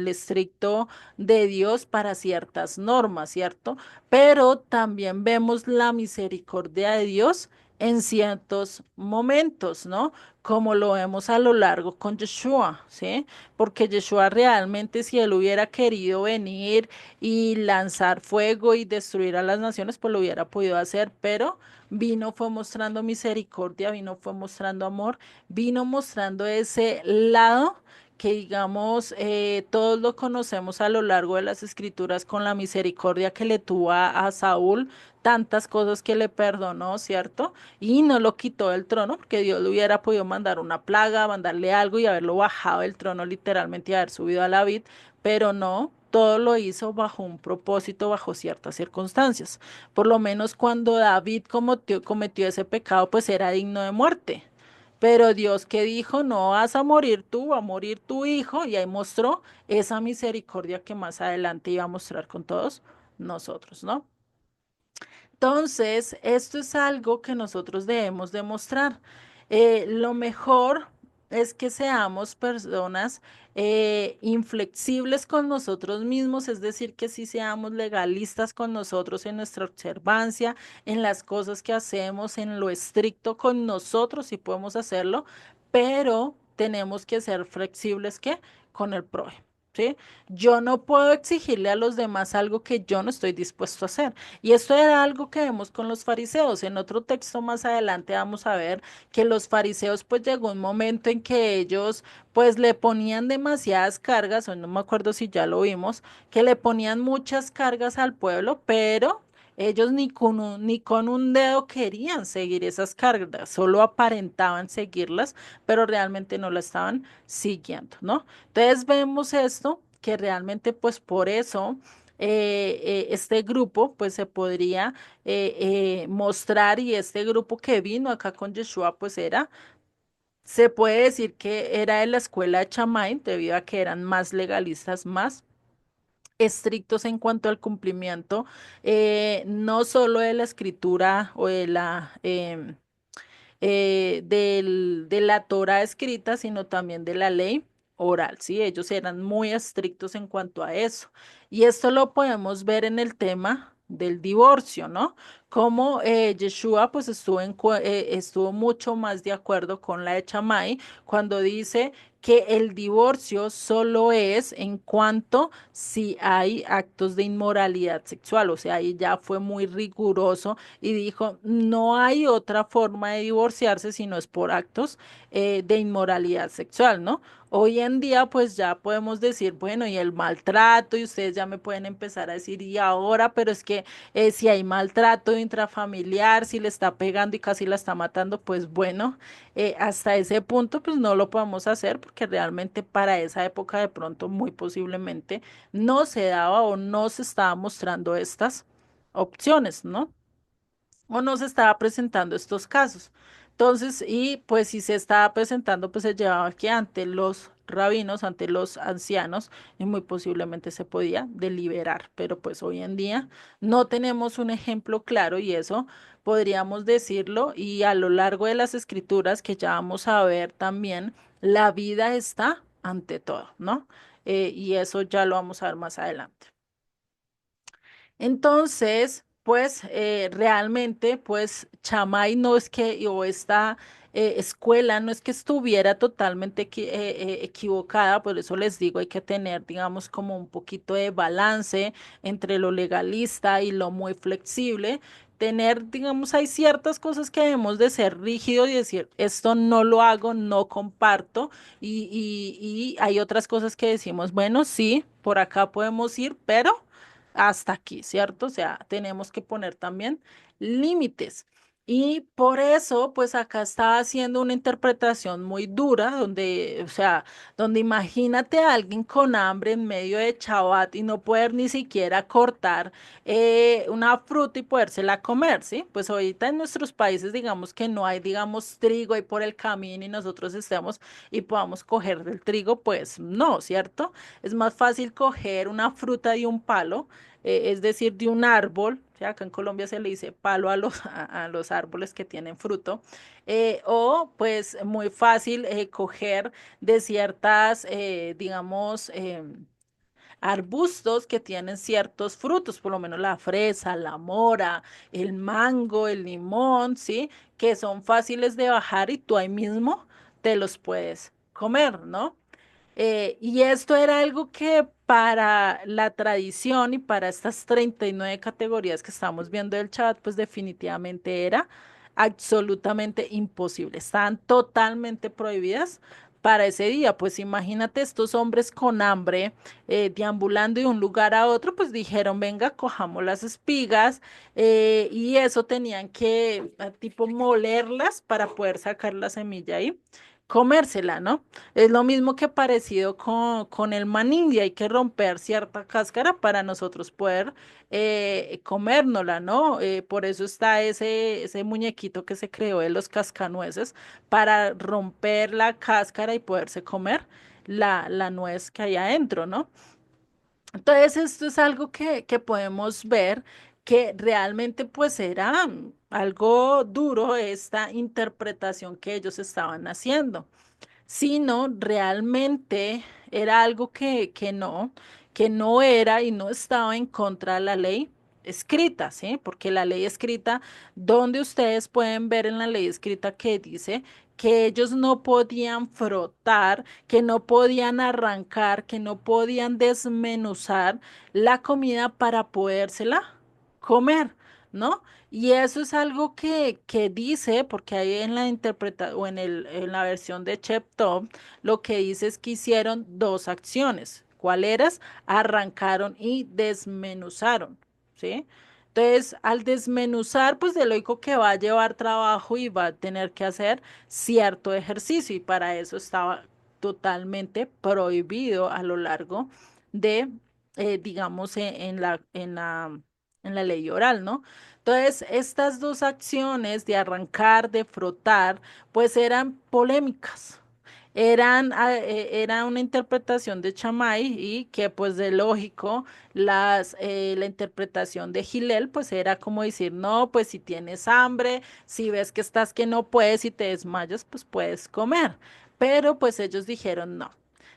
estricto de Dios para ciertas normas, ¿cierto? Pero también vemos la misericordia de Dios en ciertos momentos, ¿no? Como lo vemos a lo largo con Yeshua, ¿sí? Porque Yeshua realmente, si él hubiera querido venir y lanzar fuego y destruir a las naciones, pues lo hubiera podido hacer, pero vino, fue mostrando misericordia, vino, fue mostrando amor, vino mostrando ese lado que digamos, todos lo conocemos a lo largo de las escrituras con la misericordia que le tuvo a Saúl, tantas cosas que le perdonó, ¿cierto? Y no lo quitó del trono, porque Dios le hubiera podido mandar una plaga, mandarle algo y haberlo bajado del trono literalmente y haber subido a la vid, pero no. Todo lo hizo bajo un propósito, bajo ciertas circunstancias. Por lo menos cuando David cometió ese pecado, pues era digno de muerte. Pero Dios que dijo, no vas a morir tú, va a morir tu hijo, y ahí mostró esa misericordia que más adelante iba a mostrar con todos nosotros, ¿no? Entonces, esto es algo que nosotros debemos demostrar. Lo mejor es que seamos personas inflexibles con nosotros mismos, es decir, que sí seamos legalistas con nosotros en nuestra observancia, en las cosas que hacemos, en lo estricto con nosotros, si podemos hacerlo, pero tenemos que ser flexibles, ¿qué? Con el prójimo. ¿Sí? Yo no puedo exigirle a los demás algo que yo no estoy dispuesto a hacer. Y esto era algo que vemos con los fariseos. En otro texto más adelante vamos a ver que los fariseos pues llegó un momento en que ellos pues le ponían demasiadas cargas, o no me acuerdo si ya lo vimos, que le ponían muchas cargas al pueblo, pero ellos ni con un dedo querían seguir esas cargas, solo aparentaban seguirlas, pero realmente no la estaban siguiendo, ¿no? Entonces vemos esto, que realmente pues por eso este grupo pues se podría mostrar, y este grupo que vino acá con Yeshua pues se puede decir que era de la escuela de Chamay debido a que eran más legalistas, más estrictos en cuanto al cumplimiento, no solo de la escritura o de la Torah escrita, sino también de la ley oral, ¿sí? Ellos eran muy estrictos en cuanto a eso. Y esto lo podemos ver en el tema del divorcio, ¿no? Como Yeshua pues estuvo mucho más de acuerdo con la de Shammai cuando dice que el divorcio solo es en cuanto si hay actos de inmoralidad sexual, o sea, ahí ya fue muy riguroso y dijo, no hay otra forma de divorciarse si no es por actos de inmoralidad sexual, ¿no? Hoy en día pues ya podemos decir, bueno, y el maltrato, y ustedes ya me pueden empezar a decir, y ahora, pero es que si hay maltrato intrafamiliar, si le está pegando y casi la está matando, pues bueno, hasta ese punto pues no lo podemos hacer porque realmente para esa época de pronto muy posiblemente no se daba o no se estaba mostrando estas opciones, ¿no? O no se estaba presentando estos casos. Entonces, y pues si se estaba presentando, pues se llevaba que ante los rabinos, ante los ancianos, y muy posiblemente se podía deliberar, pero pues hoy en día no tenemos un ejemplo claro y eso podríamos decirlo y a lo largo de las escrituras que ya vamos a ver también, la vida está ante todo, ¿no? Y eso ya lo vamos a ver más adelante. Entonces, pues realmente, pues Chamay no es que, o esta escuela no es que estuviera totalmente equivocada, por eso les digo, hay que tener, digamos, como un poquito de balance entre lo legalista y lo muy flexible. Tener, digamos, hay ciertas cosas que debemos de ser rígidos y decir, esto no lo hago, no comparto, y hay otras cosas que decimos, bueno, sí, por acá podemos ir, pero hasta aquí, ¿cierto? O sea, tenemos que poner también límites. Y por eso, pues acá estaba haciendo una interpretación muy dura, donde, o sea, donde imagínate a alguien con hambre en medio de Shabbat y no poder ni siquiera cortar una fruta y podérsela comer, ¿sí? Pues ahorita en nuestros países, digamos que no hay, digamos, trigo ahí por el camino y nosotros estemos y podamos coger del trigo, pues no, ¿cierto? Es más fácil coger una fruta de un palo, es decir, de un árbol, o sea, acá en Colombia se le dice palo a los, a los árboles que tienen fruto, o pues muy fácil coger de ciertas, digamos, arbustos que tienen ciertos frutos, por lo menos la fresa, la mora, el mango, el limón, ¿sí? Que son fáciles de bajar y tú ahí mismo te los puedes comer, ¿no? Y esto era algo que para la tradición y para estas 39 categorías que estamos viendo del chat, pues definitivamente era absolutamente imposible. Estaban totalmente prohibidas para ese día. Pues imagínate estos hombres con hambre deambulando de un lugar a otro, pues dijeron, venga, cojamos las espigas y eso tenían que tipo molerlas para poder sacar la semilla ahí, comérsela, ¿no? Es lo mismo que parecido con el maní, y hay que romper cierta cáscara para nosotros poder comérnosla, ¿no? Por eso está ese muñequito que se creó de los cascanueces, para romper la cáscara y poderse comer la nuez que hay adentro, ¿no? Entonces, esto es algo que podemos ver que realmente pues era algo duro esta interpretación que ellos estaban haciendo, sino realmente era algo que no era y no estaba en contra de la ley escrita, ¿sí? Porque la ley escrita, donde ustedes pueden ver en la ley escrita que dice que ellos no podían frotar, que no podían arrancar, que no podían desmenuzar la comida para podérsela comer, ¿no? Y eso es algo que dice, porque ahí en la interpreta o en la versión de Cheptov, lo que dice es que hicieron dos acciones. ¿Cuál eras? Arrancaron y desmenuzaron, ¿sí? Entonces, al desmenuzar, pues de lógico que va a llevar trabajo y va a tener que hacer cierto ejercicio y para eso estaba totalmente prohibido a lo largo de, digamos, en la ley oral, ¿no? Entonces, estas dos acciones de arrancar, de frotar, pues eran polémicas. Era una interpretación de Chamay y que pues de lógico la interpretación de Gilel pues era como decir, no, pues si tienes hambre, si ves que estás que no puedes y te desmayas, pues puedes comer. Pero pues ellos dijeron no.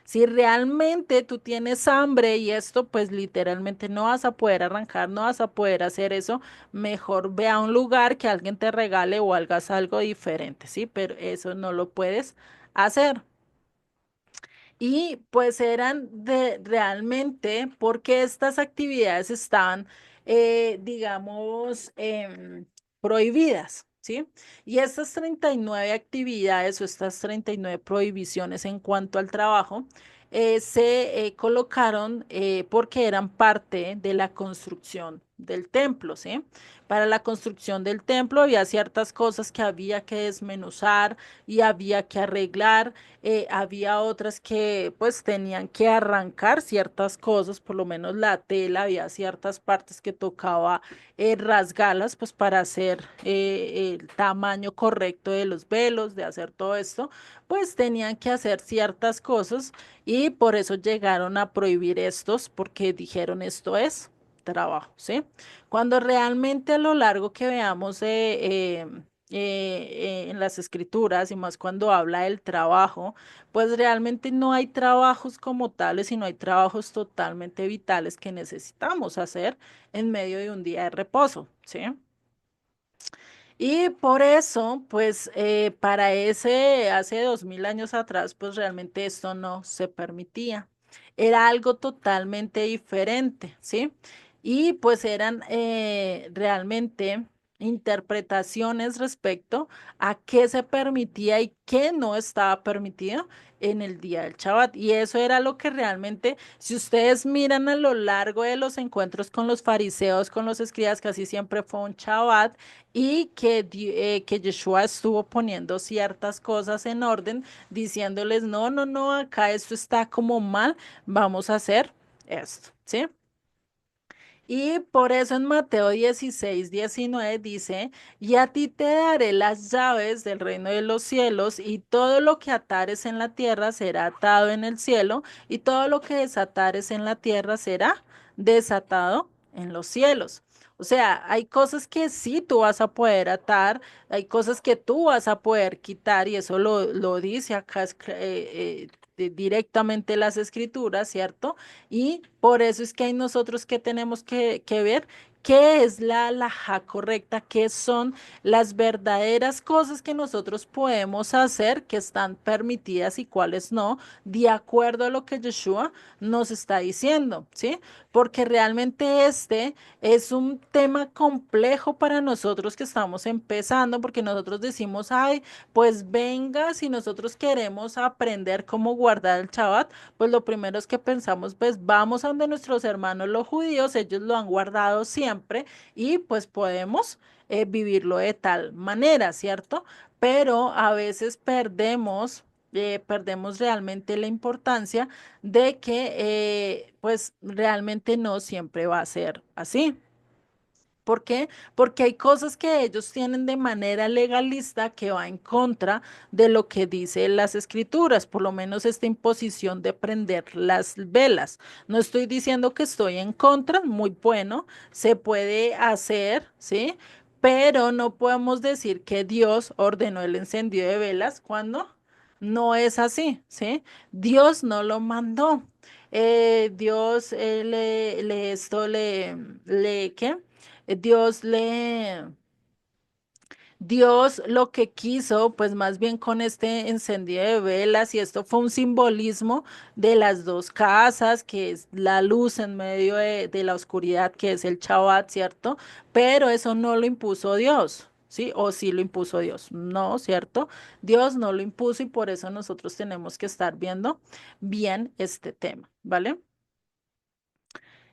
Si realmente tú tienes hambre y esto, pues literalmente no vas a poder arrancar, no vas a poder hacer eso, mejor ve a un lugar que alguien te regale o hagas algo diferente, ¿sí? Pero eso no lo puedes hacer. Y pues eran de realmente porque estas actividades estaban, digamos, prohibidas, ¿sí? Y estas 39 actividades o estas 39 prohibiciones en cuanto al trabajo se colocaron porque eran parte de la construcción del templo, ¿sí? Para la construcción del templo había ciertas cosas que había que desmenuzar y había que arreglar, había otras que pues tenían que arrancar ciertas cosas, por lo menos la tela, había ciertas partes que tocaba rasgarlas pues para hacer el tamaño correcto de los velos, de hacer todo esto, pues tenían que hacer ciertas cosas y por eso llegaron a prohibir estos porque dijeron esto es trabajo, ¿sí? Cuando realmente a lo largo que veamos en las escrituras y más cuando habla del trabajo, pues realmente no hay trabajos como tales, sino hay trabajos totalmente vitales que necesitamos hacer en medio de un día de reposo, ¿sí? Y por eso, pues para ese, hace 2000 años atrás, pues realmente esto no se permitía. Era algo totalmente diferente, ¿sí? Y pues eran realmente interpretaciones respecto a qué se permitía y qué no estaba permitido en el día del Shabbat. Y eso era lo que realmente, si ustedes miran a lo largo de los encuentros con los fariseos, con los escribas, casi siempre fue un Shabbat y que Yeshua estuvo poniendo ciertas cosas en orden, diciéndoles, no, no, no, acá esto está como mal, vamos a hacer esto, ¿sí? Y por eso en Mateo 16, 19 dice, y a ti te daré las llaves del reino de los cielos, y todo lo que atares en la tierra será atado en el cielo, y todo lo que desatares en la tierra será desatado en los cielos. O sea, hay cosas que sí tú vas a poder atar, hay cosas que tú vas a poder quitar, y eso lo dice acá directamente las escrituras, ¿cierto? Y por eso es que hay nosotros que tenemos que ver qué es la alajá correcta, qué son las verdaderas cosas que nosotros podemos hacer que están permitidas y cuáles no, de acuerdo a lo que Yeshua nos está diciendo, ¿sí? Porque realmente este es un tema complejo para nosotros que estamos empezando, porque nosotros decimos, ay, pues venga, si nosotros queremos aprender cómo guardar el Shabbat, pues lo primero es que pensamos, pues vamos a donde nuestros hermanos los judíos, ellos lo han guardado siempre y pues podemos vivirlo de tal manera, ¿cierto? Pero a veces perdemos realmente la importancia de que pues realmente no siempre va a ser así. ¿Por qué? Porque hay cosas que ellos tienen de manera legalista que va en contra de lo que dicen las escrituras, por lo menos esta imposición de prender las velas. No estoy diciendo que estoy en contra, muy bueno, se puede hacer, ¿sí? Pero no podemos decir que Dios ordenó el encendido de velas cuando no es así, ¿sí? Dios no lo mandó. Dios ¿qué? Dios le, Dios lo que quiso, pues más bien con este encendido de velas, y esto fue un simbolismo de las dos casas, que es la luz en medio de la oscuridad, que es el Shabbat, ¿cierto? Pero eso no lo impuso Dios. ¿Sí? O sí lo impuso Dios. No, ¿cierto? Dios no lo impuso y por eso nosotros tenemos que estar viendo bien este tema, ¿vale?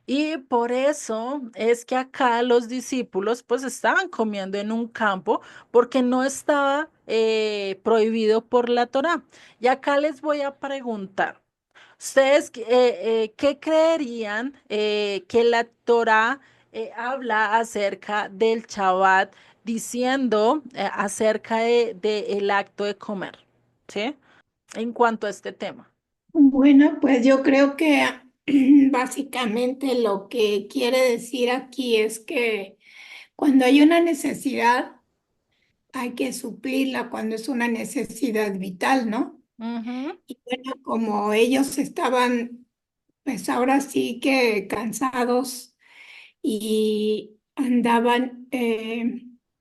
Y por eso es que acá los discípulos pues estaban comiendo en un campo porque no estaba prohibido por la Torá. Y acá les voy a preguntar, ¿ustedes qué creerían que la Torá habla acerca del Shabbat diciendo acerca de el acto de comer? ¿Sí? En cuanto a este tema. Bueno, pues yo creo que básicamente lo que quiere decir aquí es que cuando hay una necesidad, hay que suplirla cuando es una necesidad vital, ¿no? Ujú, Y bueno, como ellos estaban, pues ahora sí que cansados y andaban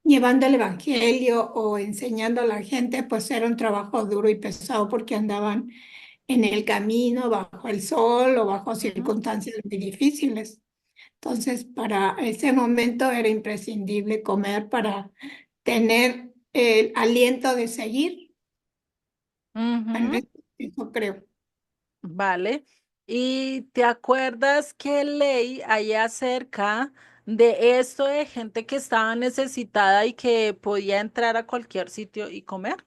llevando el evangelio o enseñando a la gente, pues era un trabajo duro y pesado porque andaban en el camino, bajo el sol o bajo ujú, circunstancias muy difíciles. Entonces, para ese momento era imprescindible comer para tener el aliento de seguir. Bueno, ujú. eso creo. Vale. ¿Y te acuerdas qué ley hay acerca De esto de gente que estaba necesitada y que podía entrar a cualquier sitio y comer.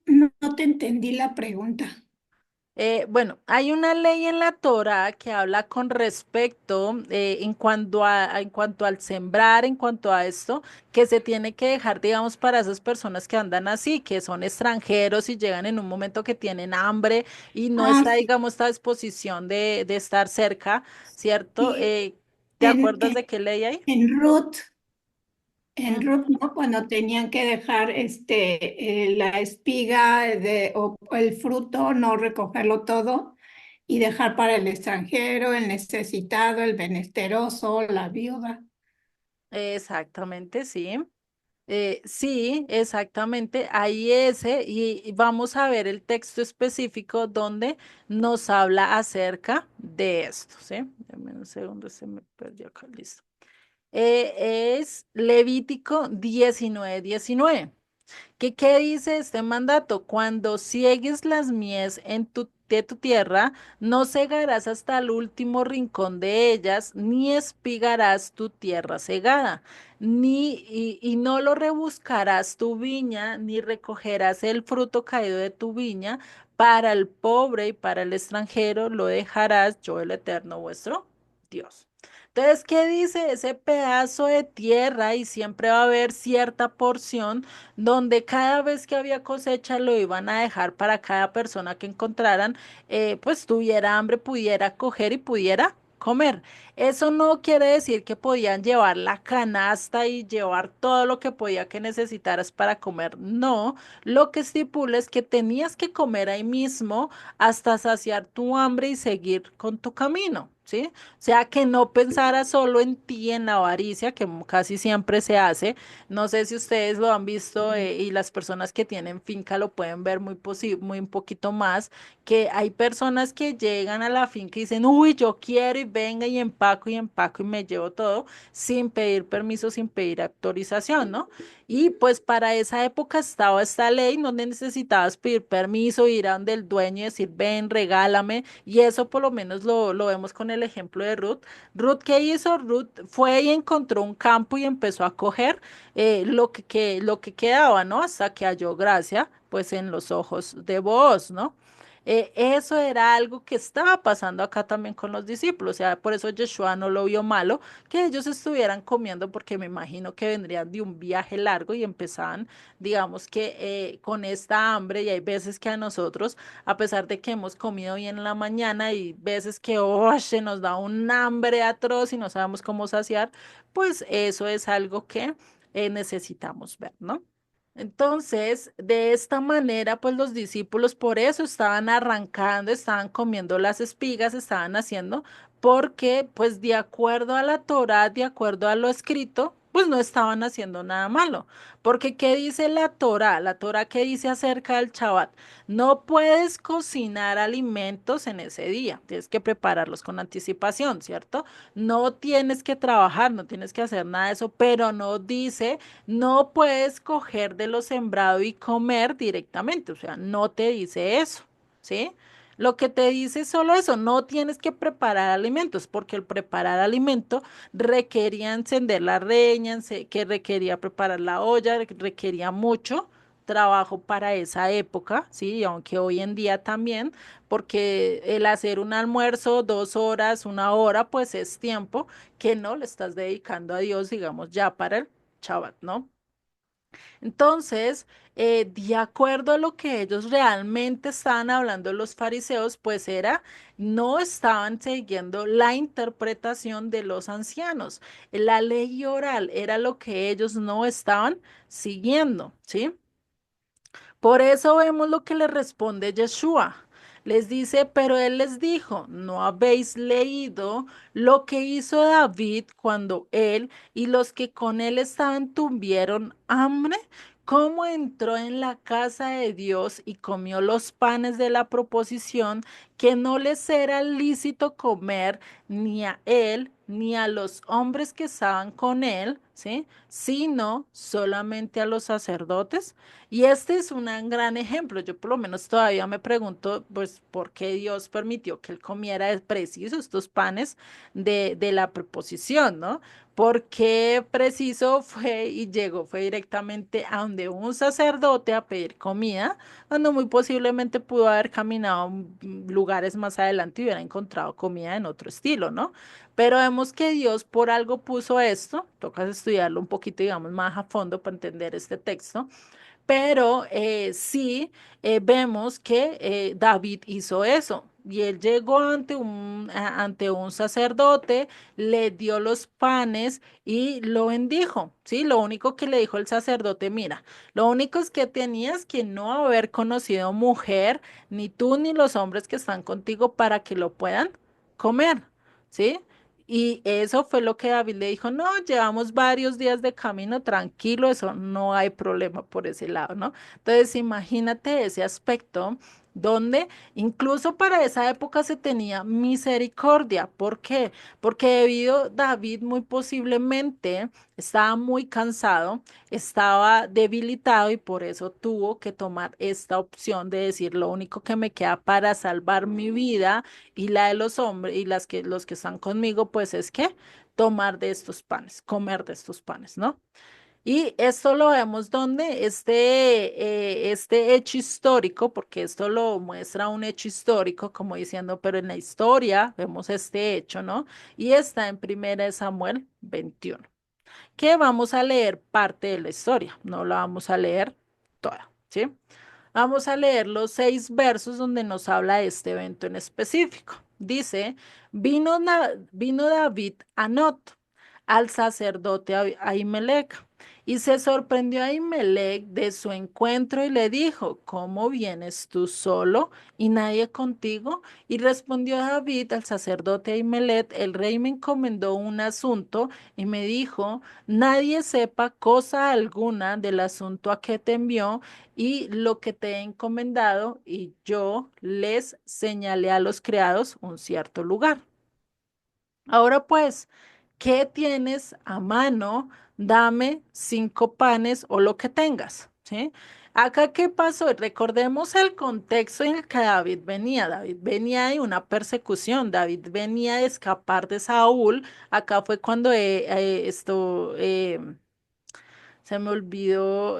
No, no te entendí la pregunta. Bueno, hay una ley en la Torá que habla con respecto en cuanto al sembrar, en cuanto a esto, que se tiene que dejar, digamos, para esas personas que andan así, que son extranjeros y llegan en un momento que tienen hambre y no Ah, está, sí, digamos, esta disposición de estar cerca, ¿cierto? sí, ¿Te en, acuerdas en, de qué ley hay? en Ruth. En Mm. Ruth, ¿no? Cuando tenían que dejar la espiga o el fruto, no recogerlo todo y dejar para el extranjero, el necesitado, el menesteroso, la viuda. Exactamente, sí. Sí, exactamente, ahí ese, y vamos a ver el texto específico donde nos habla acerca de esto, ¿sí? Dame un segundo, se me perdió acá, listo. Es Levítico 19:19. ¿Qué dice este mandato? Cuando ciegues las mies de tu tierra, no cegarás hasta el último rincón de ellas, ni espigarás tu tierra cegada, y no lo rebuscarás tu viña, ni recogerás el fruto caído de tu viña, para el pobre y para el extranjero lo dejarás, yo el eterno vuestro Dios. Entonces, ¿qué dice ese pedazo de tierra? Y siempre va a haber cierta porción donde cada vez que había cosecha lo iban a dejar para cada persona que encontraran, pues tuviera hambre, pudiera coger y pudiera comer. Eso no quiere decir que podían llevar la canasta y llevar todo lo que podía que necesitaras para comer. No, lo que estipula es que tenías que comer ahí mismo hasta saciar tu hambre y seguir con tu camino, ¿sí? O sea, que no pensara solo en ti, en la avaricia, que casi siempre se hace. No sé si ustedes lo han visto y las personas que tienen finca lo pueden ver muy un poquito más, que hay personas que llegan a la finca y dicen, uy, yo quiero y venga y empaco y me llevo todo sin pedir permiso, sin pedir autorización, ¿no? Y pues para esa época estaba esta ley donde necesitabas pedir permiso, ir a donde el dueño y decir, ven, regálame, y eso por lo menos lo vemos con el ejemplo de Ruth. Ruth, ¿qué hizo? Ruth fue y encontró un campo y empezó a coger lo que quedaba, ¿no? Hasta que halló gracia, pues en los ojos de Booz, ¿no? Eso era algo que estaba pasando acá también con los discípulos, o sea, por eso Yeshua no lo vio malo, que ellos estuvieran comiendo, porque me imagino que vendrían de un viaje largo y empezaban, digamos que con esta hambre, y hay veces que a nosotros, a pesar de que hemos comido bien en la mañana, y veces que, oh, se nos da un hambre atroz y no sabemos cómo saciar, pues eso es algo que necesitamos ver, ¿no? Entonces, de esta manera, pues los discípulos por eso estaban arrancando, estaban comiendo las espigas, estaban haciendo, porque pues de acuerdo a la Torá, de acuerdo a lo escrito, pues no estaban haciendo nada malo. Porque ¿qué dice la Torá? La Torá, ¿qué dice acerca del Shabbat? No puedes cocinar alimentos en ese día, tienes que prepararlos con anticipación, ¿cierto? No tienes que trabajar, no tienes que hacer nada de eso, pero no dice no puedes coger de lo sembrado y comer directamente, o sea, no te dice eso, ¿sí? Lo que te dice es solo eso, no tienes que preparar alimentos, porque el preparar alimento requería encender la leña, que requería preparar la olla, requería mucho trabajo para esa época, ¿sí? Aunque hoy en día también, porque el hacer un almuerzo 2 horas, 1 hora, pues es tiempo que no le estás dedicando a Dios, digamos, ya para el Shabbat, ¿no? Entonces, de acuerdo a lo que ellos realmente estaban hablando los fariseos, pues era, no estaban siguiendo la interpretación de los ancianos. La ley oral era lo que ellos no estaban siguiendo, ¿sí? Por eso vemos lo que le responde Yeshua. Les dice, pero él les dijo, ¿no habéis leído lo que hizo David cuando él y los que con él estaban tuvieron hambre? ¿Cómo entró en la casa de Dios y comió los panes de la proposición que no les era lícito comer ni a él ni a los hombres que estaban con él, ¿sí? Sino solamente a los sacerdotes. Y este es un gran ejemplo. Yo por lo menos todavía me pregunto, pues, ¿por qué Dios permitió que él comiera preciso estos panes de la preposición, ¿no? ¿Por qué preciso fue y llegó, fue directamente a donde un sacerdote a pedir comida, cuando muy posiblemente pudo haber caminado lugares más adelante y hubiera encontrado comida en otro estilo, ¿no? Pero vemos que Dios por algo puso esto, toca estudiarlo un poquito, digamos, más a fondo para entender este texto, pero sí vemos que David hizo eso. Y él llegó ante un sacerdote, le dio los panes y lo bendijo. Sí, lo único que le dijo el sacerdote, mira, lo único es que tenías que no haber conocido mujer, ni tú ni los hombres que están contigo para que lo puedan comer. ¿Sí? Y eso fue lo que David le dijo, no, llevamos varios días de camino, tranquilo, eso no hay problema por ese lado, ¿no? Entonces, imagínate ese aspecto donde incluso para esa época se tenía misericordia. ¿Por qué? Porque debido David muy posiblemente estaba muy cansado, estaba debilitado y por eso tuvo que tomar esta opción de decir, lo único que me queda para salvar mi vida y la de los hombres y los que están conmigo, pues es que tomar de estos panes, comer de estos panes, ¿no? Y esto lo vemos donde este hecho histórico, porque esto lo muestra un hecho histórico, como diciendo, pero en la historia vemos este hecho, ¿no? Y está en Primera de Samuel 21, que vamos a leer parte de la historia, no la vamos a leer toda, ¿sí? Vamos a leer los 6 versos donde nos habla de este evento en específico. Dice, vino David a Not, al sacerdote Ahimelech, y se sorprendió Ahimelech de su encuentro y le dijo, ¿cómo vienes tú solo y nadie contigo? Y respondió David al sacerdote Ahimelech, el rey me encomendó un asunto y me dijo, nadie sepa cosa alguna del asunto a que te envió y lo que te he encomendado, y yo les señalé a los criados un cierto lugar. Ahora pues, ¿qué tienes a mano? Dame 5 panes o lo que tengas, ¿sí? Acá, ¿qué pasó? Recordemos el contexto en el que David venía. David venía de una persecución, David venía de escapar de Saúl. Acá fue cuando se me olvidó,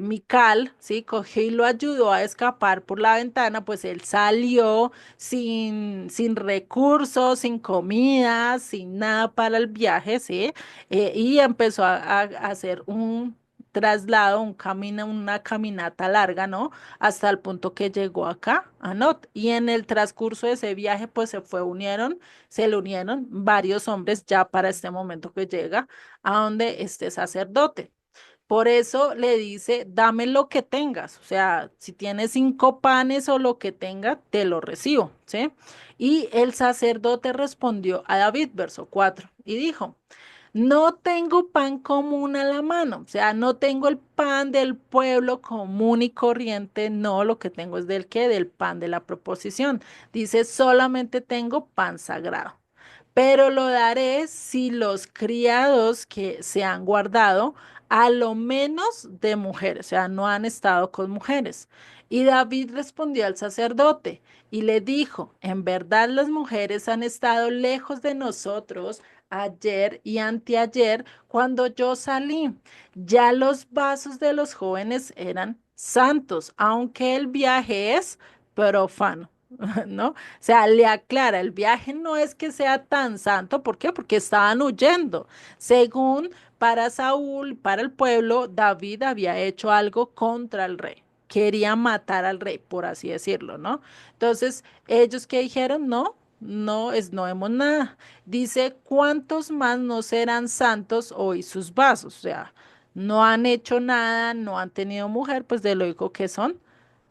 Mical, ¿sí? Cogió y lo ayudó a escapar por la ventana, pues él salió sin recursos, sin comida, sin nada para el viaje, ¿sí? Y empezó a hacer un traslado, un camino, una caminata larga, ¿no? Hasta el punto que llegó acá, a Not. Y en el transcurso de ese viaje, pues se le unieron varios hombres ya para este momento que llega a donde este sacerdote. Por eso le dice, dame lo que tengas. O sea, si tienes 5 panes o lo que tenga, te lo recibo, ¿sí? Y el sacerdote respondió a David, verso 4, y dijo, no tengo pan común a la mano, o sea, no tengo el pan del pueblo común y corriente, no, lo que tengo es del qué, del pan de la proposición. Dice, solamente tengo pan sagrado, pero lo daré si los criados que se han guardado, a lo menos de mujeres, o sea, no han estado con mujeres. Y David respondió al sacerdote y le dijo, en verdad las mujeres han estado lejos de nosotros ayer y anteayer cuando yo salí. Ya los vasos de los jóvenes eran santos, aunque el viaje es profano. ¿No? O sea, le aclara, el viaje no es que sea tan santo, ¿por qué? Porque estaban huyendo. Según para Saúl, para el pueblo, David había hecho algo contra el rey. Quería matar al rey, por así decirlo, ¿no? Entonces, ellos que dijeron, no, no vemos nada. Dice, ¿cuántos más no serán santos hoy sus vasos? O sea, no han hecho nada, no han tenido mujer, pues de lo único que son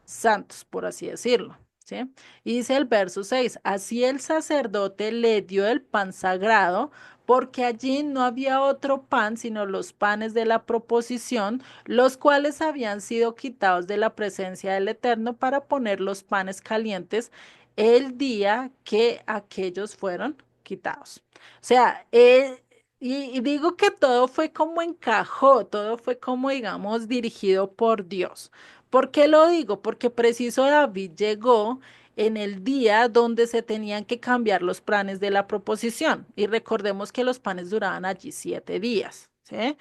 santos, por así decirlo. ¿Sí? Y dice el verso 6, así el sacerdote le dio el pan sagrado, porque allí no había otro pan sino los panes de la proposición, los cuales habían sido quitados de la presencia del Eterno para poner los panes calientes el día que aquellos fueron quitados. O sea, y digo que todo fue como encajó, todo fue como, digamos, dirigido por Dios. ¿Por qué lo digo? Porque preciso David llegó en el día donde se tenían que cambiar los planes de la proposición. Y recordemos que los panes duraban allí 7 días. ¿Sí?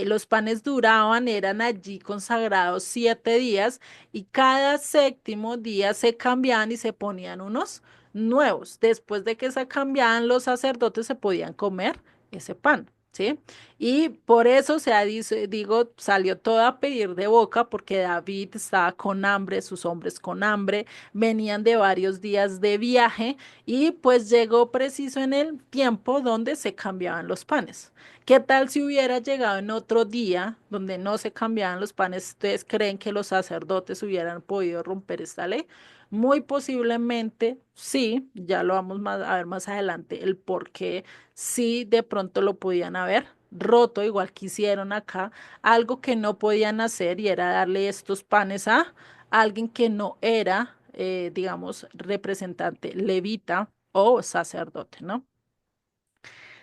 Los panes duraban, eran allí consagrados 7 días y cada séptimo día se cambiaban y se ponían unos nuevos. Después de que se cambiaban, los sacerdotes se podían comer ese pan. ¿Sí? Y por eso, o sea, digo, salió todo a pedir de boca porque David estaba con hambre, sus hombres con hambre, venían de varios días de viaje y pues llegó preciso en el tiempo donde se cambiaban los panes. ¿Qué tal si hubiera llegado en otro día donde no se cambiaban los panes? ¿Ustedes creen que los sacerdotes hubieran podido romper esta ley? Muy posiblemente sí, ya lo vamos a ver más adelante, el por qué sí de pronto lo podían haber roto, igual que hicieron acá, algo que no podían hacer y era darle estos panes a alguien que no era, digamos, representante levita o sacerdote, ¿no?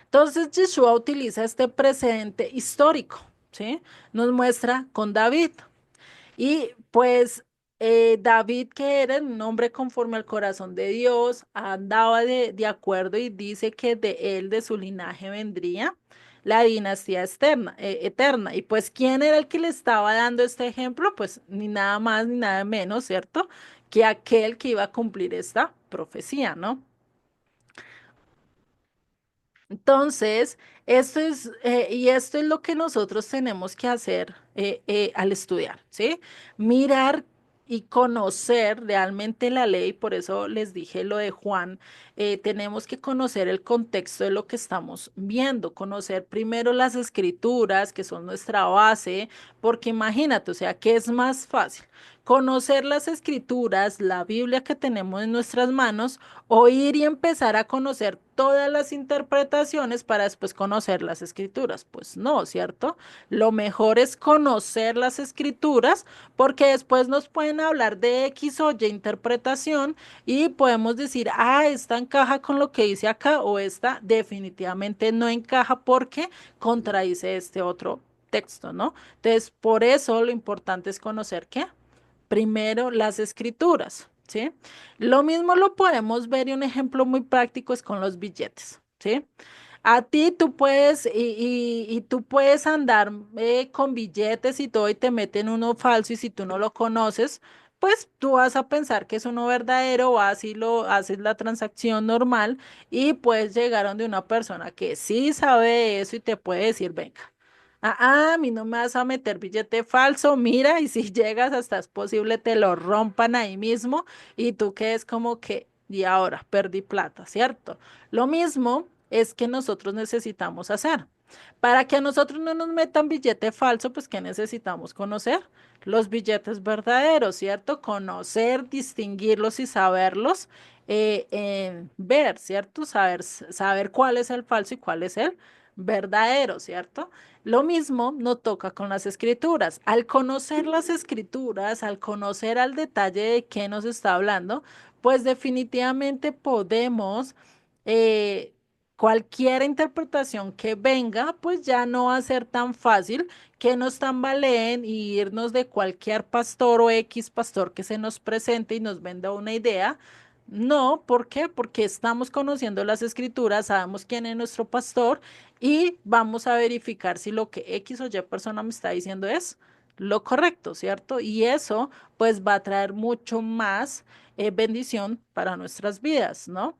Entonces, Yeshua utiliza este precedente histórico, ¿sí? Nos muestra con David. Y pues David, que era un hombre conforme al corazón de Dios, andaba de acuerdo y dice que de él, de su linaje, vendría la dinastía eterna. Y pues, ¿quién era el que le estaba dando este ejemplo? Pues ni nada más ni nada menos, ¿cierto? Que aquel que iba a cumplir esta profecía, ¿no? Entonces, esto es lo que nosotros tenemos que hacer al estudiar, ¿sí? Mirar y conocer realmente la ley, por eso les dije lo de Juan, tenemos que conocer el contexto de lo que estamos viendo, conocer primero las escrituras, que son nuestra base, porque imagínate, o sea, ¿qué es más fácil? Conocer las escrituras, la Biblia que tenemos en nuestras manos, oír y empezar a conocer todas las interpretaciones para después conocer las escrituras. Pues no, ¿cierto? Lo mejor es conocer las escrituras porque después nos pueden hablar de X o Y interpretación y podemos decir, ah, esta encaja con lo que dice acá o esta definitivamente no encaja porque contradice este otro texto, ¿no? Entonces, por eso lo importante es conocer qué. Primero, las escrituras, ¿sí? Lo mismo lo podemos ver y un ejemplo muy práctico es con los billetes, ¿sí? A ti tú puedes y tú puedes andar con billetes y todo y te meten uno falso y si tú no lo conoces, pues tú vas a pensar que es uno verdadero, vas y lo haces la transacción normal y puedes llegar donde una persona que sí sabe de eso y te puede decir, venga. A mí no me vas a meter billete falso, mira, y si llegas hasta es posible te lo rompan ahí mismo y tú quedes como que, y ahora perdí plata, ¿cierto? Lo mismo es que nosotros necesitamos hacer. Para que a nosotros no nos metan billete falso, pues ¿qué necesitamos conocer? Los billetes verdaderos, ¿cierto? Conocer, distinguirlos y saberlos, ver, ¿cierto? Saber cuál es el falso y cuál es el verdadero, ¿cierto? Lo mismo nos toca con las escrituras. Al conocer las escrituras, al conocer al detalle de qué nos está hablando, pues definitivamente podemos, eh, cualquier interpretación que venga, pues ya no va a ser tan fácil que nos tambaleen y irnos de cualquier pastor o X pastor que se nos presente y nos venda una idea. No, ¿por qué? Porque estamos conociendo las escrituras, sabemos quién es nuestro pastor y vamos a verificar si lo que X o Y persona me está diciendo es lo correcto, ¿cierto? Y eso pues va a traer mucho más bendición para nuestras vidas, ¿no?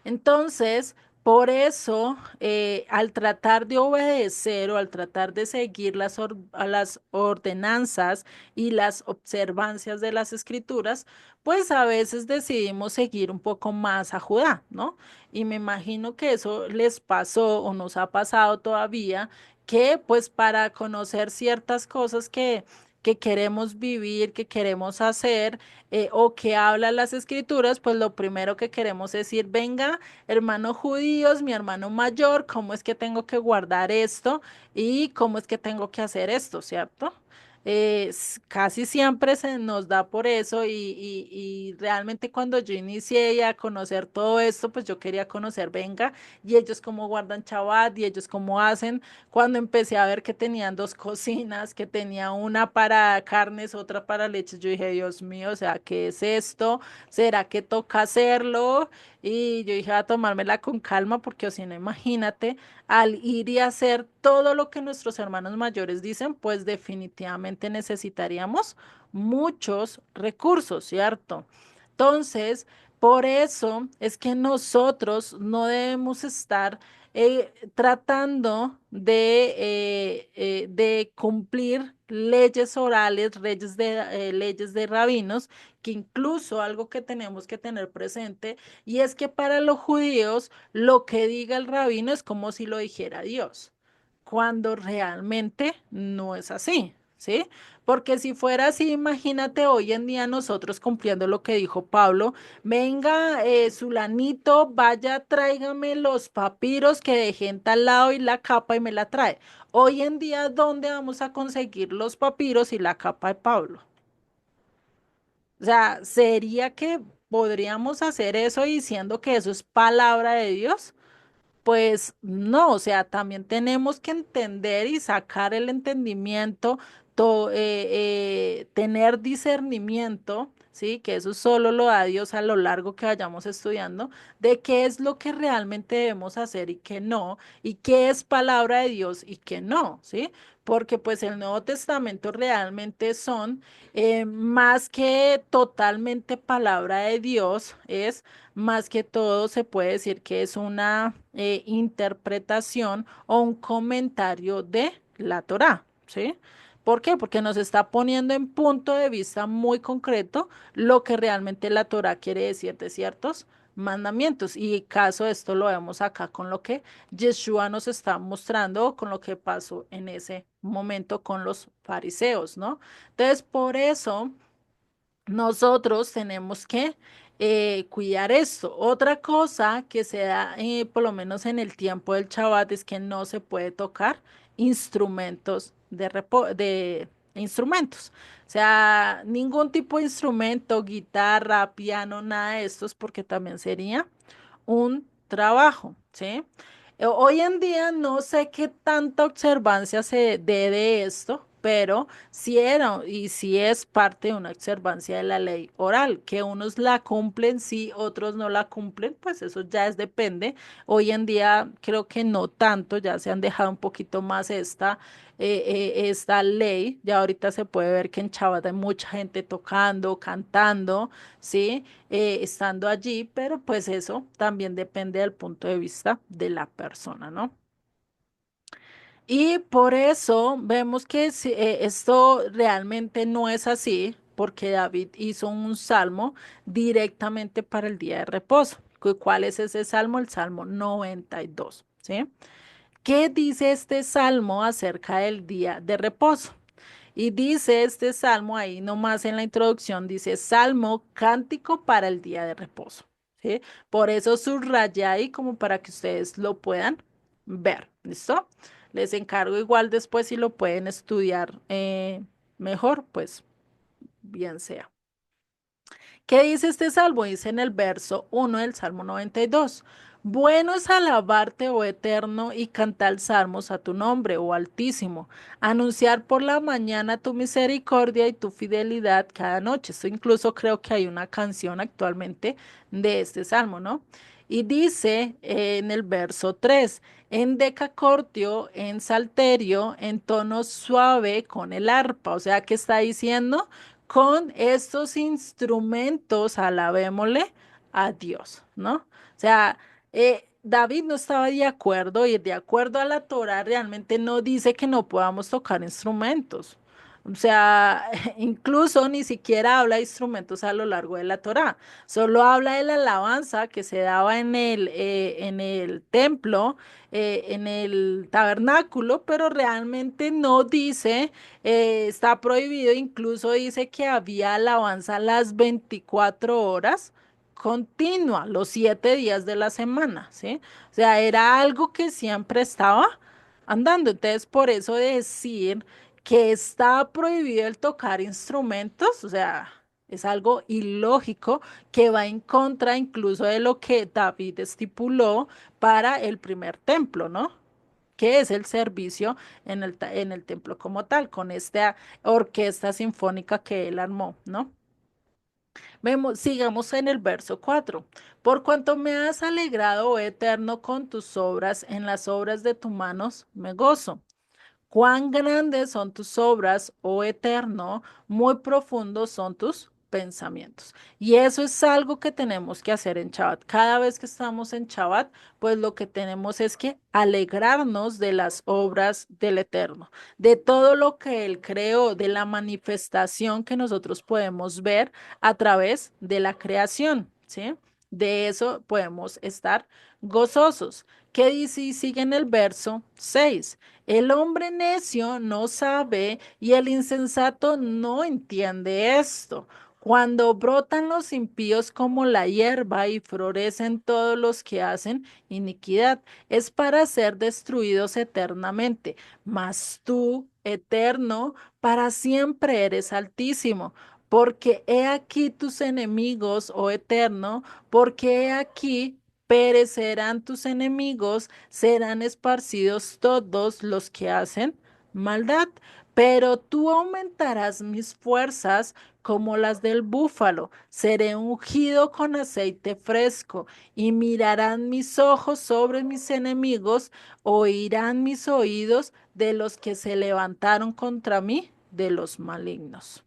Entonces, por eso, al tratar de obedecer o al tratar de seguir a las ordenanzas y las observancias de las escrituras, pues a veces decidimos seguir un poco más a Judá, ¿no? Y me imagino que eso les pasó o nos ha pasado todavía, que pues para conocer ciertas cosas que queremos vivir, que queremos hacer, o que hablan las escrituras, pues lo primero que queremos es decir, venga, hermanos judíos, mi hermano mayor, ¿cómo es que tengo que guardar esto? ¿Y cómo es que tengo que hacer esto? ¿Cierto? casi siempre se nos da por eso y realmente cuando yo inicié a conocer todo esto, pues yo quería conocer, venga, y ellos cómo guardan Shabbat y ellos cómo hacen. Cuando empecé a ver que tenían dos cocinas, que tenía una para carnes, otra para leches, yo dije, Dios mío, o sea, ¿qué es esto? ¿Será que toca hacerlo? Y yo dije, a tomármela con calma, porque o si no, imagínate, al ir y hacer todo lo que nuestros hermanos mayores dicen, pues definitivamente necesitaríamos muchos recursos, ¿cierto? Entonces, por eso es que nosotros no debemos estar tratando de cumplir leyes orales, leyes de rabinos, que incluso algo que tenemos que tener presente, y es que para los judíos lo que diga el rabino es como si lo dijera Dios, cuando realmente no es así, ¿sí? Porque si fuera así, imagínate hoy en día nosotros cumpliendo lo que dijo Pablo, venga, Sulanito, vaya, tráigame los papiros que dejé en tal lado y la capa y me la trae. Hoy en día, ¿dónde vamos a conseguir los papiros y la capa de Pablo? O sea, ¿sería que podríamos hacer eso diciendo que eso es palabra de Dios? Pues no, o sea, también tenemos que entender y sacar el entendimiento, tener discernimiento, ¿sí? Que eso solo lo da Dios a lo largo que vayamos estudiando, de qué es lo que realmente debemos hacer y qué no, y qué es palabra de Dios y qué no, ¿sí? Porque pues el Nuevo Testamento realmente son más que totalmente palabra de Dios, es más que todo se puede decir que es una interpretación o un comentario de la Torá, ¿sí? ¿Por qué? Porque nos está poniendo en punto de vista muy concreto lo que realmente la Torá quiere decir de ciertos mandamientos. Y caso de esto lo vemos acá con lo que Yeshua nos está mostrando, con lo que pasó en ese momento con los fariseos, ¿no? Entonces, por eso nosotros tenemos que cuidar esto. Otra cosa que se da, por lo menos en el tiempo del Shabbat, es que no se puede tocar instrumentos de instrumentos. O sea, ningún tipo de instrumento, guitarra, piano, nada de estos, porque también sería un trabajo, ¿sí? Hoy en día no sé qué tanta observancia se dé de esto, pero sí era y sí es parte de una observancia de la ley oral, que unos la cumplen, sí, otros no la cumplen, pues eso ya es depende. Hoy en día creo que no tanto, ya se han dejado un poquito más esta ley, ya ahorita se puede ver que en Chabad hay mucha gente tocando, cantando, ¿sí? Estando allí, pero pues eso también depende del punto de vista de la persona, ¿no? Y por eso vemos que esto realmente no es así, porque David hizo un salmo directamente para el día de reposo. ¿Cuál es ese salmo? El Salmo 92, ¿sí? ¿Qué dice este salmo acerca del día de reposo? Y dice este salmo ahí nomás en la introducción, dice salmo cántico para el día de reposo, ¿sí? Por eso subrayé ahí como para que ustedes lo puedan ver, ¿listo? Les encargo igual después si lo pueden estudiar mejor, pues bien sea. ¿Qué dice este salmo? Dice en el verso 1 del Salmo 92. Bueno es alabarte, oh Eterno, y cantar salmos a tu nombre, oh Altísimo. Anunciar por la mañana tu misericordia y tu fidelidad cada noche. Esto incluso creo que hay una canción actualmente de este salmo, ¿no? Y dice en el verso 3, en decacordio, en salterio, en tono suave con el arpa. O sea, ¿qué está diciendo? Con estos instrumentos alabémosle a Dios, ¿no? O sea, David no estaba de acuerdo y de acuerdo a la Torah realmente no dice que no podamos tocar instrumentos. O sea, incluso ni siquiera habla de instrumentos a lo largo de la Torah. Solo habla de la alabanza que se daba en el templo, en el tabernáculo, pero realmente no dice está prohibido, incluso dice que había alabanza las 24 horas continua, los 7 días de la semana, ¿sí? O sea, era algo que siempre estaba andando. Entonces, por eso decir que está prohibido el tocar instrumentos, o sea, es algo ilógico que va en contra incluso de lo que David estipuló para el primer templo, ¿no? Que es el servicio en el templo como tal, con esta orquesta sinfónica que él armó, ¿no? Vemos, sigamos en el verso 4. Por cuanto me has alegrado, oh Eterno, con tus obras, en las obras de tus manos me gozo. Cuán grandes son tus obras, oh Eterno, muy profundos son tus pensamientos. Y eso es algo que tenemos que hacer en Shabbat. Cada vez que estamos en Shabbat, pues lo que tenemos es que alegrarnos de las obras del Eterno, de todo lo que Él creó, de la manifestación que nosotros podemos ver a través de la creación, ¿sí? De eso podemos estar gozosos. ¿Qué dice? Y sigue en el verso 6. El hombre necio no sabe y el insensato no entiende esto. Cuando brotan los impíos como la hierba y florecen todos los que hacen iniquidad, es para ser destruidos eternamente. Mas tú, eterno, para siempre eres altísimo. Porque he aquí tus enemigos, oh eterno, porque he aquí perecerán tus enemigos, serán esparcidos todos los que hacen maldad. Pero tú aumentarás mis fuerzas como las del búfalo, seré ungido con aceite fresco, y mirarán mis ojos sobre mis enemigos, oirán mis oídos de los que se levantaron contra mí, de los malignos.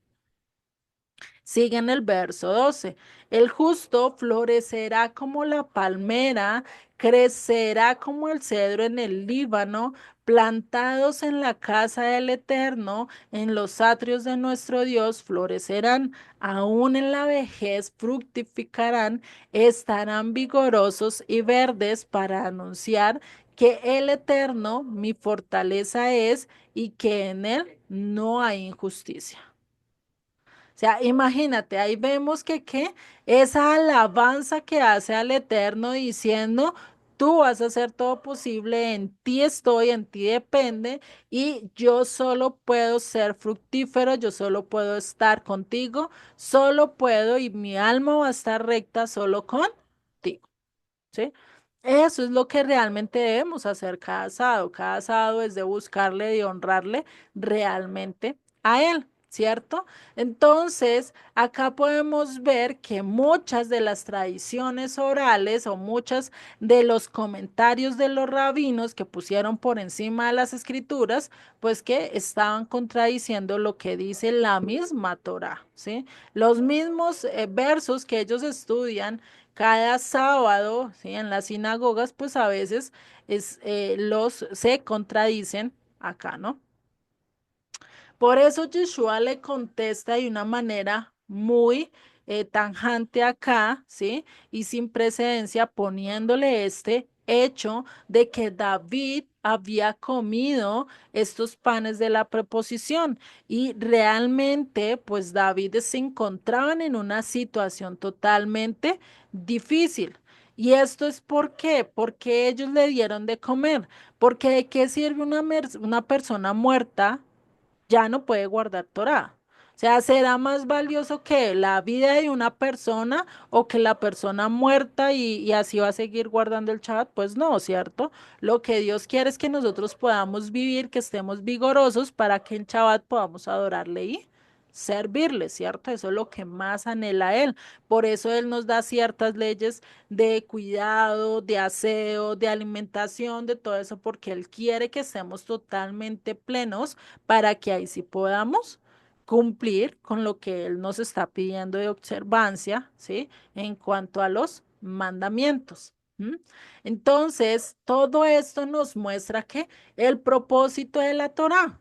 Sigue en el verso 12. El justo florecerá como la palmera, crecerá como el cedro en el Líbano, plantados en la casa del Eterno, en los atrios de nuestro Dios florecerán, aún en la vejez fructificarán, estarán vigorosos y verdes para anunciar que el Eterno mi fortaleza es y que en él no hay injusticia. O sea, imagínate, ahí vemos que esa alabanza que hace al Eterno diciendo, tú vas a hacer todo posible, en ti estoy, en ti depende, y yo solo puedo ser fructífero, yo solo puedo estar contigo, solo puedo, y mi alma va a estar recta solo contigo. ¿Sí? Eso es lo que realmente debemos hacer cada sábado. Cada sábado es de buscarle, de honrarle realmente a Él, ¿cierto? Entonces, acá podemos ver que muchas de las tradiciones orales o muchas de los comentarios de los rabinos que pusieron por encima de las escrituras, pues que estaban contradiciendo lo que dice la misma Torá, ¿sí? Los mismos versos que ellos estudian cada sábado, ¿sí? En las sinagogas, pues a veces los se contradicen acá, ¿no? Por eso Yeshua le contesta de una manera muy tanjante acá, ¿sí? Y sin precedencia, poniéndole este hecho de que David había comido estos panes de la preposición y realmente, pues David se encontraban en una situación totalmente difícil. ¿Y esto es por qué? Porque ellos le dieron de comer. Porque ¿de qué sirve una persona muerta? Ya no puede guardar Torá. O sea, ¿será más valioso que la vida de una persona o que la persona muerta y así va a seguir guardando el Shabbat? Pues no, ¿cierto? Lo que Dios quiere es que nosotros podamos vivir, que estemos vigorosos para que en Shabbat podamos adorarle y servirle, ¿cierto? Eso es lo que más anhela Él. Por eso Él nos da ciertas leyes de cuidado, de aseo, de alimentación, de todo eso, porque Él quiere que estemos totalmente plenos para que ahí sí podamos cumplir con lo que Él nos está pidiendo de observancia, ¿sí? En cuanto a los mandamientos. ¿M? Entonces, todo esto nos muestra que el propósito de la Torá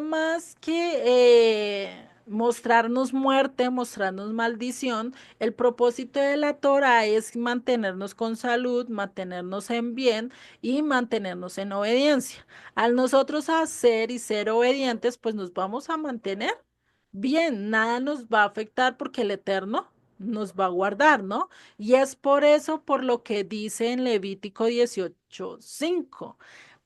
más que mostrarnos muerte, mostrarnos maldición, el propósito de la Torá es mantenernos con salud, mantenernos en bien y mantenernos en obediencia. Al nosotros hacer y ser obedientes, pues nos vamos a mantener bien, nada nos va a afectar porque el Eterno nos va a guardar, ¿no? Y es por eso, por lo que dice en Levítico 18:5.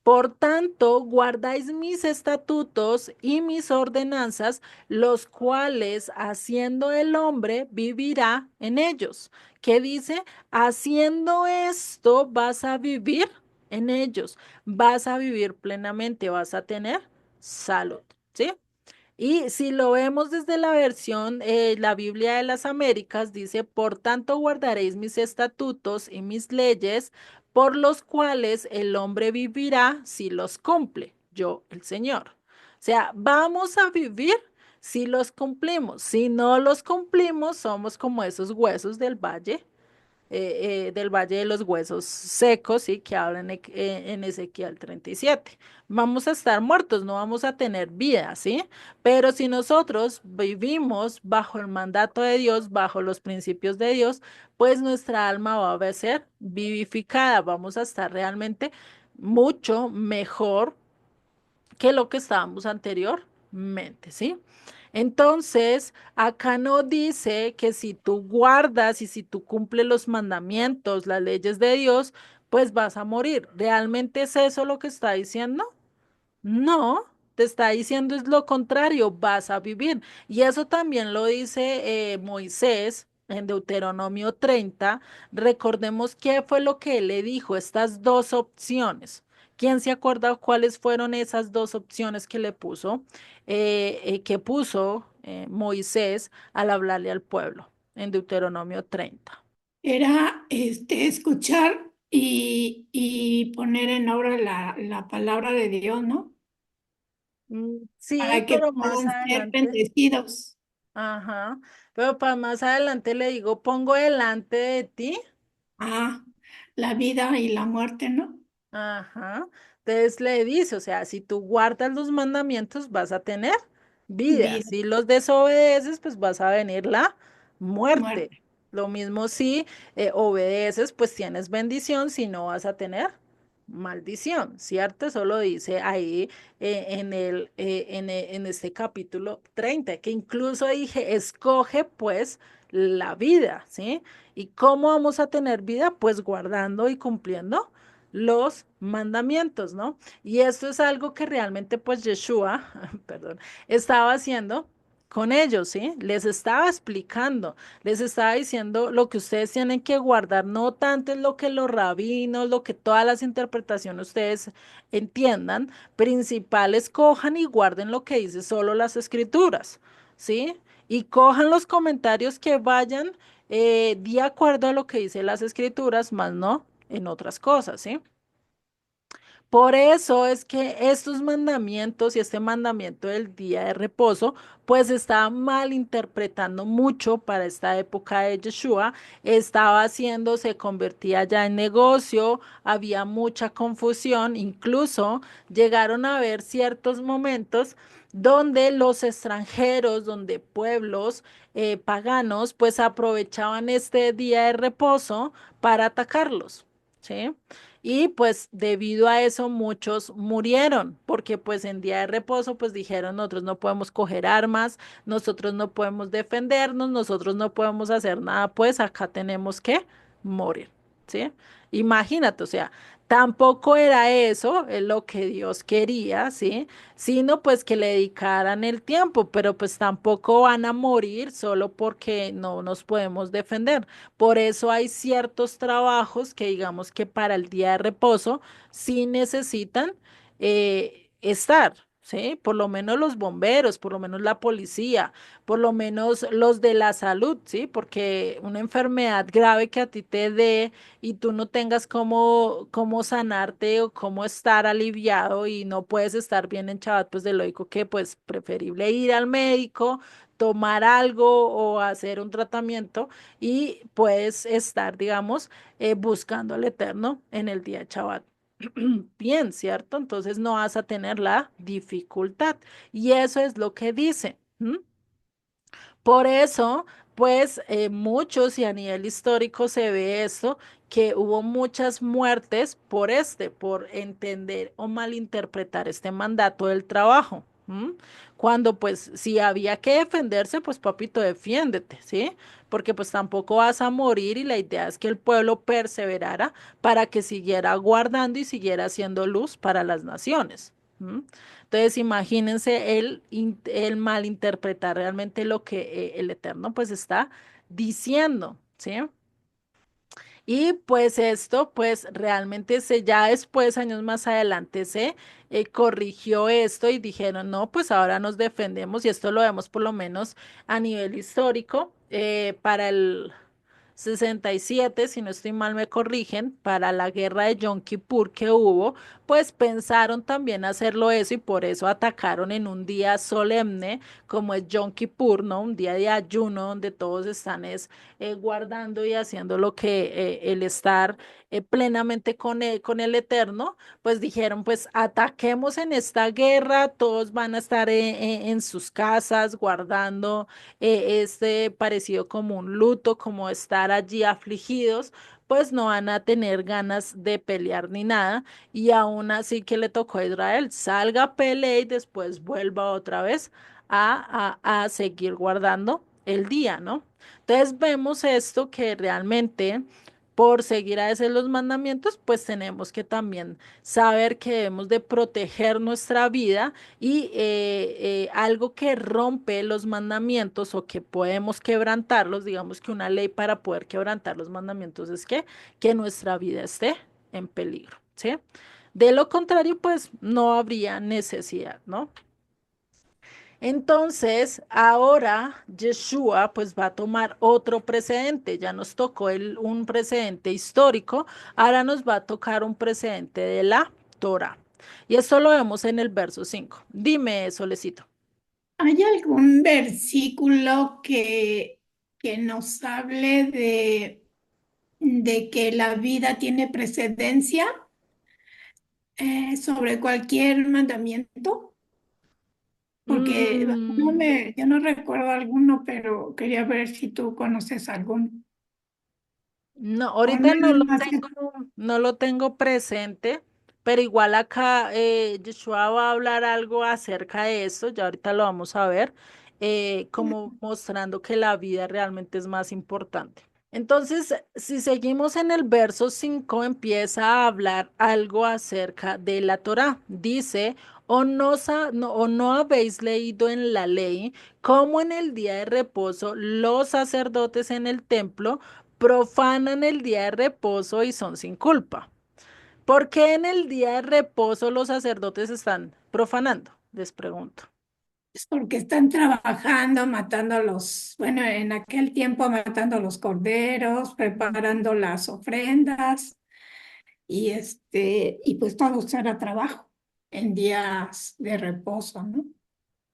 Por tanto, guardáis mis estatutos y mis ordenanzas, los cuales haciendo el hombre vivirá en ellos. ¿Qué dice? Haciendo esto vas a vivir en ellos, vas a vivir plenamente, vas a tener salud, ¿sí? Y si lo vemos desde la versión, la Biblia de las Américas dice, por tanto guardaréis mis estatutos y mis leyes, por los cuales el hombre vivirá si los cumple, yo el Señor. O sea, vamos a vivir si los cumplimos. Si no los cumplimos, somos como esos huesos del Valle de los Huesos Secos, ¿sí? Que hablan en Ezequiel 37. Vamos a estar muertos, no vamos a tener vida, ¿sí? Pero si nosotros vivimos bajo el mandato de Dios, bajo los principios de Dios, pues nuestra alma va a ser vivificada, vamos a estar realmente mucho mejor que lo que estábamos anteriormente, ¿sí? Entonces, acá no dice que si tú guardas y si tú cumples los mandamientos, las leyes de Dios, pues vas a morir. ¿Realmente es eso lo que está diciendo? No, te está diciendo es lo contrario, vas a vivir. Y eso también lo dice Moisés en Deuteronomio 30. Recordemos qué fue lo que él le dijo, estas dos opciones. ¿Quién se acuerda cuáles fueron esas dos opciones que le puso, que puso Moisés al hablarle al pueblo en Deuteronomio 30? Era escuchar y poner en obra la palabra de Dios, ¿no? Sí, Para que pero más puedan ser adelante. bendecidos. Ajá, pero para más adelante le digo, pongo delante de ti. Ah, la vida y la muerte, ¿no? Ajá, entonces le dice, o sea, si tú guardas los mandamientos vas a tener vida, Vida, si los desobedeces pues vas a venir la muerte. muerte. Lo mismo si obedeces pues tienes bendición, si no vas a tener maldición, ¿cierto? Eso lo dice ahí en este capítulo 30 que incluso dije, escoge pues la vida, ¿sí? ¿Y cómo vamos a tener vida? Pues guardando y cumpliendo los mandamientos, ¿no? Y esto es algo que realmente pues Yeshua, perdón, estaba haciendo con ellos, ¿sí? Les estaba explicando, les estaba diciendo lo que ustedes tienen que guardar, no tanto es lo que los rabinos, lo que todas las interpretaciones ustedes entiendan, principales cojan y guarden lo que dice solo las escrituras, ¿sí? Y cojan los comentarios que vayan de acuerdo a lo que dice las escrituras, más no en otras cosas, ¿sí? Por eso es que estos mandamientos y este mandamiento del día de reposo, pues estaba mal interpretando mucho para esta época de Yeshua, estaba haciendo, se convertía ya en negocio, había mucha confusión, incluso llegaron a haber ciertos momentos donde los extranjeros, donde pueblos paganos, pues aprovechaban este día de reposo para atacarlos, ¿sí? Y pues debido a eso muchos murieron, porque pues en día de reposo pues dijeron nosotros no podemos coger armas, nosotros no podemos defendernos, nosotros no podemos hacer nada, pues acá tenemos que morir, ¿sí? Imagínate, o sea, tampoco era eso lo que Dios quería, ¿sí? Sino pues que le dedicaran el tiempo, pero pues tampoco van a morir solo porque no nos podemos defender. Por eso hay ciertos trabajos que digamos que para el día de reposo sí necesitan estar, ¿sí? Por lo menos los bomberos, por lo menos la policía, por lo menos los de la salud, ¿sí? Porque una enfermedad grave que a ti te dé y tú no tengas cómo sanarte o cómo estar aliviado y no puedes estar bien en Shabbat, pues de lógico que pues preferible ir al médico, tomar algo o hacer un tratamiento y puedes estar, digamos, buscando al Eterno en el día de Shabbat. Bien, ¿cierto? Entonces no vas a tener la dificultad. Y eso es lo que dice. ¿M? Por eso, pues muchos y a nivel histórico se ve esto, que hubo muchas muertes por por entender o malinterpretar este mandato del trabajo. ¿m? Cuando pues si había que defenderse, pues papito, defiéndete, ¿sí? Porque pues tampoco vas a morir y la idea es que el pueblo perseverara para que siguiera guardando y siguiera siendo luz para las naciones. ¿M? Entonces, imagínense el malinterpretar realmente lo que el Eterno pues está diciendo, ¿sí? Y pues esto, pues realmente se ya después, años más adelante, se corrigió esto y dijeron, no, pues ahora nos defendemos y esto lo vemos por lo menos a nivel histórico para el 67 si no estoy mal, me corrigen, para la guerra de Yom Kippur que hubo, pues pensaron también hacerlo eso y por eso atacaron en un día solemne como es Yom Kippur, ¿no? Un día de ayuno donde todos están guardando y haciendo lo que el estar plenamente con el Eterno, pues dijeron, pues ataquemos en esta guerra, todos van a estar en sus casas guardando este parecido como un luto, como estar allí afligidos, pues no van a tener ganas de pelear ni nada. Y aún así que le tocó a Israel, salga, pelee y después vuelva otra vez a seguir guardando el día, ¿no? Entonces vemos esto que realmente por seguir a veces los mandamientos, pues tenemos que también saber que debemos de proteger nuestra vida y algo que rompe los mandamientos o que podemos quebrantarlos, digamos que una ley para poder quebrantar los mandamientos es que nuestra vida esté en peligro, ¿sí? De lo contrario, pues no habría necesidad, ¿no? Entonces, ahora Yeshua pues va a tomar otro precedente, ya nos tocó un precedente histórico, ahora nos va a tocar un precedente de la Torah. Y esto lo vemos en el verso 5. Dime, Solecito. ¿Hay algún versículo que nos hable de que la vida tiene precedencia sobre cualquier mandamiento? Porque Mm, yo no recuerdo alguno, pero quería ver si tú conoces alguno. no, O ahorita nada más. no lo tengo presente, pero igual acá Yeshua va a hablar algo acerca de esto, ya ahorita lo vamos a ver, como mostrando que la vida realmente es más importante. Entonces, si seguimos en el verso 5 empieza a hablar algo acerca de la Torá. Dice, o no habéis leído en la ley cómo en el día de reposo los sacerdotes en el templo profanan el día de reposo y son sin culpa. ¿Por qué en el día de reposo los sacerdotes están profanando? Les pregunto. Es porque están trabajando, matando a bueno, en aquel tiempo matando a los corderos, preparando las ofrendas y pues todo eso era trabajo en días de reposo, ¿no?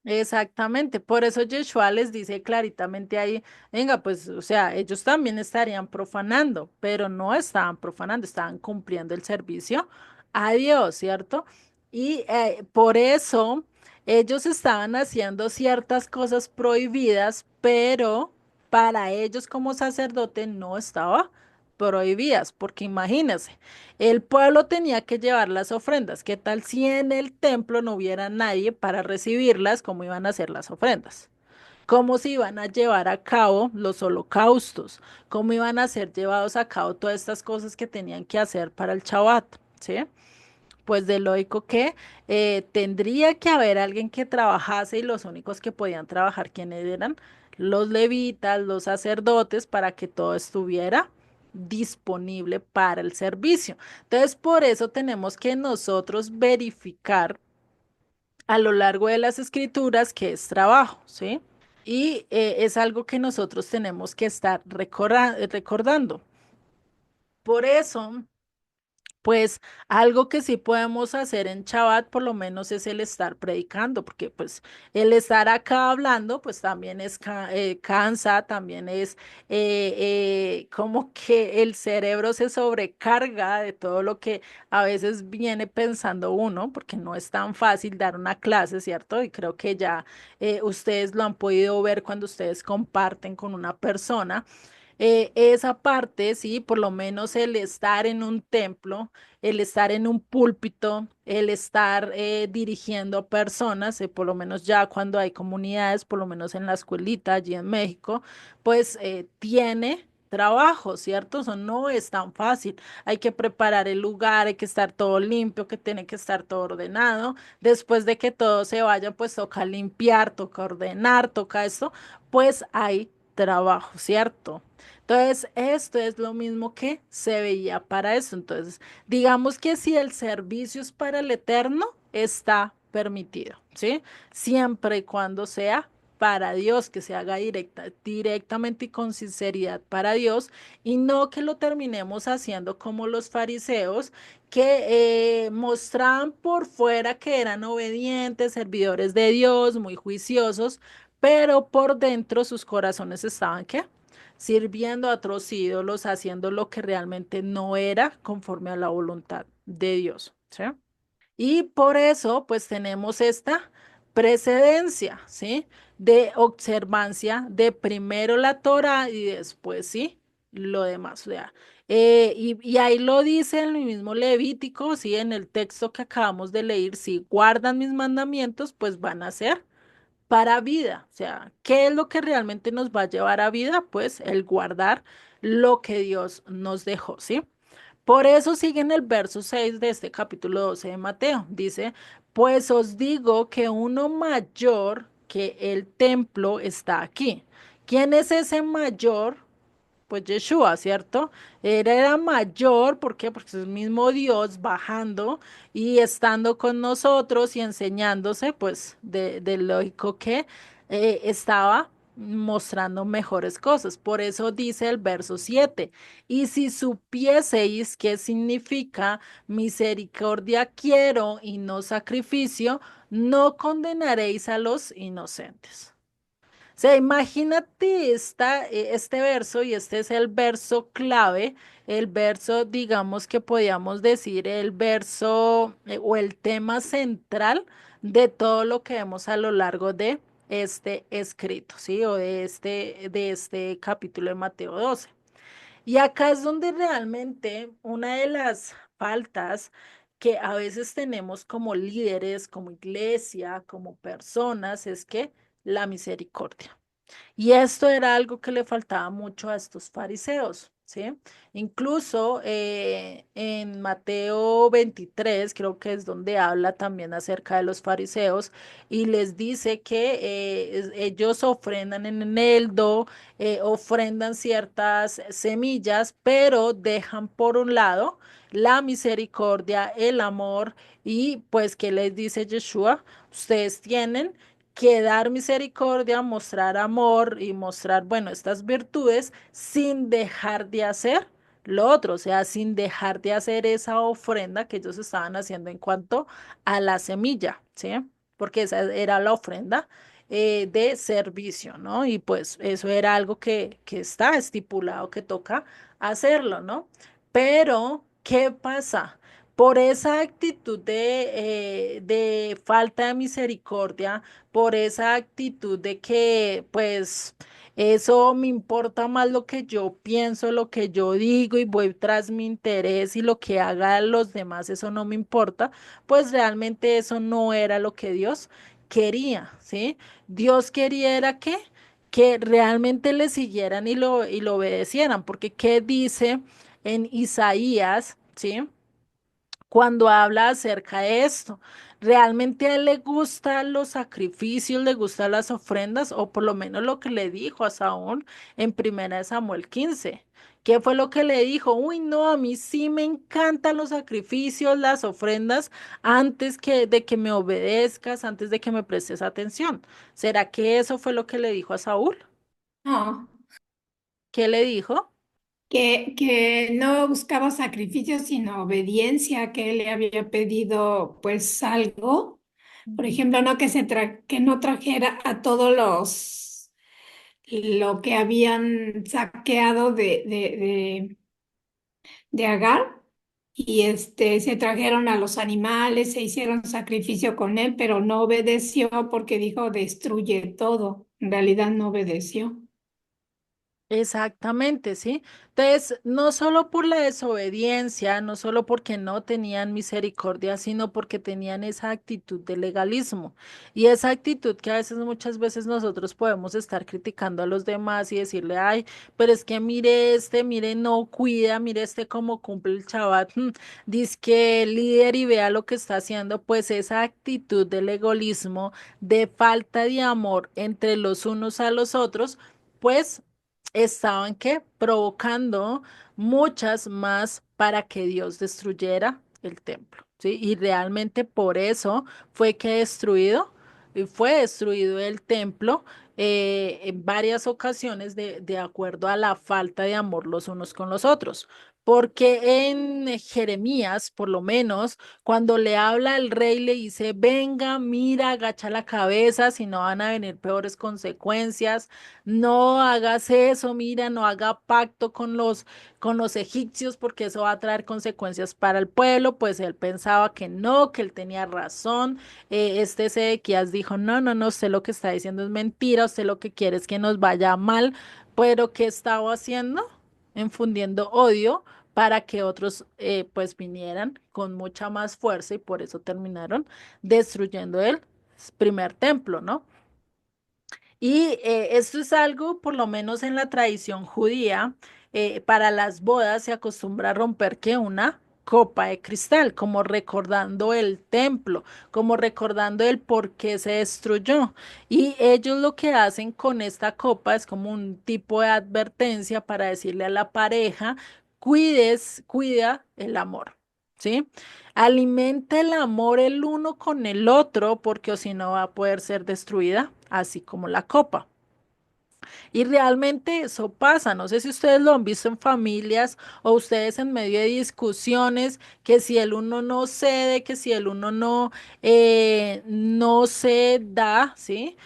Exactamente, por eso Yeshua les dice claritamente ahí, venga, pues, o sea, ellos también estarían profanando, pero no estaban profanando, estaban cumpliendo el servicio a Dios, ¿cierto? Y por eso ellos estaban haciendo ciertas cosas prohibidas, pero para ellos como sacerdote no estaba prohibidas, porque imagínense. El pueblo tenía que llevar las ofrendas. ¿Qué tal si en el templo no hubiera nadie para recibirlas? ¿Cómo iban a hacer las ofrendas? ¿Cómo se iban a llevar a cabo los holocaustos? ¿Cómo iban a ser llevados a cabo todas estas cosas que tenían que hacer para el Shabbat? ¿Sí? Pues de lógico que tendría que haber alguien que trabajase y los únicos que podían trabajar, ¿quiénes eran? Los levitas, los sacerdotes, para que todo estuviera disponible para el servicio. Entonces, por eso tenemos que nosotros verificar a lo largo de las escrituras que es trabajo, ¿sí? Y es algo que nosotros tenemos que estar recordando. Por eso... Pues algo que sí podemos hacer en Shabbat por lo menos es el estar predicando, porque pues el estar acá hablando pues también es cansa, también es como que el cerebro se sobrecarga de todo lo que a veces viene pensando uno, porque no es tan fácil dar una clase, ¿cierto? Y creo que ya ustedes lo han podido ver cuando ustedes comparten con una persona. esa parte, sí, por lo menos el estar en un templo, el estar en un púlpito, el estar dirigiendo personas, por lo menos ya cuando hay comunidades, por lo menos en la escuelita allí en México, pues tiene trabajo, ¿cierto? Eso no es tan fácil. Hay que preparar el lugar, hay que estar todo limpio, que tiene que estar todo ordenado. Después de que todos se vayan, pues toca limpiar, toca ordenar, toca esto, pues hay trabajo, ¿cierto? Entonces, esto es lo mismo que se veía para eso. Entonces, digamos que si el servicio es para el eterno, está permitido, ¿sí? Siempre y cuando sea para Dios, que se haga directamente y con sinceridad para Dios, y no que lo terminemos haciendo como los fariseos, que mostraban por fuera que eran obedientes, servidores de Dios, muy juiciosos, pero por dentro sus corazones estaban, ¿qué? Sirviendo a otros ídolos, haciendo lo que realmente no era conforme a la voluntad de Dios, ¿sí? Y por eso, pues tenemos esta precedencia, ¿sí? De observancia de primero la Torah y después, ¿sí? Lo demás, o sea, y ahí lo dice en el mismo Levítico, ¿sí? En el texto que acabamos de leer, si guardan mis mandamientos, pues van a ser para vida. O sea, ¿qué es lo que realmente nos va a llevar a vida? Pues el guardar lo que Dios nos dejó, ¿sí? Por eso sigue en el verso 6 de este capítulo 12 de Mateo. Dice, pues os digo que uno mayor que el templo está aquí. ¿Quién es ese mayor? Pues Yeshua, ¿cierto? Él era mayor, ¿por qué? Porque es el mismo Dios bajando y estando con nosotros y enseñándose, pues de lógico que estaba mostrando mejores cosas. Por eso dice el verso 7, y si supieseis qué significa misericordia quiero y no sacrificio, no condenaréis a los inocentes. O sea, imagínate este verso, y este es el verso clave, el verso, digamos que podríamos decir, el verso o el tema central de todo lo que vemos a lo largo de este escrito, ¿sí? O de este capítulo de Mateo 12. Y acá es donde realmente una de las faltas que a veces tenemos como líderes, como iglesia, como personas, es que la misericordia. Y esto era algo que le faltaba mucho a estos fariseos, ¿sí? Incluso en Mateo 23, creo que es donde habla también acerca de los fariseos y les dice que ellos ofrendan en eneldo, ofrendan ciertas semillas, pero dejan por un lado la misericordia, el amor y pues, ¿qué les dice Yeshua? Ustedes tienen que dar misericordia, mostrar amor y mostrar, bueno, estas virtudes sin dejar de hacer lo otro, o sea, sin dejar de hacer esa ofrenda que ellos estaban haciendo en cuanto a la semilla, ¿sí? Porque esa era la ofrenda de servicio, ¿no? Y pues eso era algo que está estipulado que toca hacerlo, ¿no? Pero, ¿qué pasa? Por esa actitud de falta de misericordia, por esa actitud de que, pues, eso me importa más lo que yo pienso, lo que yo digo y voy tras mi interés y lo que hagan los demás, eso no me importa, pues realmente eso no era lo que Dios quería, ¿sí? Dios quería era que realmente le siguieran y lo obedecieran, porque ¿qué dice en Isaías, ¿sí? Cuando habla acerca de esto. ¿Realmente a él le gustan los sacrificios, le gustan las ofrendas? O por lo menos lo que le dijo a Saúl en 1 Samuel 15. ¿Qué fue lo que le dijo? Uy, no, a mí sí me encantan los sacrificios, las ofrendas, antes de que me obedezcas, antes de que me prestes atención. ¿Será que eso fue lo que le dijo a Saúl? No, ¿Qué le dijo? que no buscaba sacrificios, sino obediencia, que él le había pedido pues algo. Por Ujú. ejemplo, no que no trajera a todos lo que habían saqueado de Agar, y se trajeron a los animales, se hicieron sacrificio con él, pero no obedeció porque dijo destruye todo. En realidad no obedeció. Exactamente, ¿sí? Entonces, no solo por la desobediencia, no solo porque no tenían misericordia, sino porque tenían esa actitud de legalismo. Y esa actitud que a veces, muchas veces nosotros podemos estar criticando a los demás y decirle, ay, pero es que mire este, mire, no cuida, mire este cómo cumple el Shabbat, dice que líder y vea lo que está haciendo, pues esa actitud de legalismo, de falta de amor entre los unos a los otros, pues estaban que provocando muchas más para que Dios destruyera el templo, ¿sí? Y realmente por eso fue que fue destruido el templo en varias ocasiones de acuerdo a la falta de amor los unos con los otros. Porque en Jeremías, por lo menos, cuando le habla al rey, le dice, venga, mira, agacha la cabeza, si no van a venir peores consecuencias. No hagas eso, mira, no haga pacto con los egipcios porque eso va a traer consecuencias para el pueblo. Pues él pensaba que no, que él tenía razón. Este Sedequías dijo, no, no, no, usted lo que está diciendo es mentira, usted lo que quiere es que nos vaya mal. Pero ¿qué estaba haciendo? Infundiendo odio para que otros pues vinieran con mucha más fuerza y por eso terminaron destruyendo el primer templo, ¿no? Y esto es algo, por lo menos en la tradición judía, para las bodas se acostumbra a romper que una copa de cristal, como recordando el templo, como recordando el por qué se destruyó. Y ellos lo que hacen con esta copa es como un tipo de advertencia para decirle a la pareja, cuida el amor. ¿Sí? Alimenta el amor el uno con el otro, porque o si no va a poder ser destruida, así como la copa. Y realmente eso pasa. No sé si ustedes lo han visto en familias o ustedes en medio de discusiones, que si el uno no cede, que si el uno no se da, ¿sí?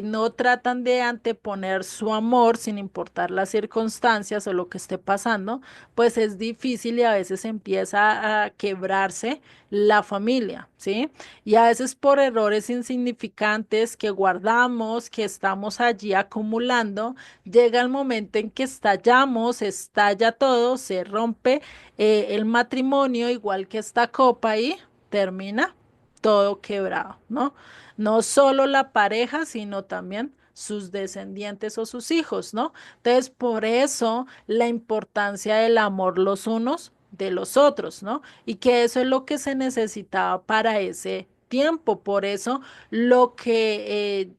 No tratan de anteponer su amor sin importar las circunstancias o lo que esté pasando, pues es difícil y a veces empieza a quebrarse la familia, ¿sí? Y a veces por errores insignificantes que guardamos, que estamos allí acumulando, llega el momento en que estallamos, estalla todo, se rompe el matrimonio, igual que esta copa y termina todo quebrado, ¿no? No solo la pareja, sino también sus descendientes o sus hijos, ¿no? Entonces, por eso la importancia del amor los unos de los otros, ¿no? Y que eso es lo que se necesitaba para ese tiempo. Por eso lo que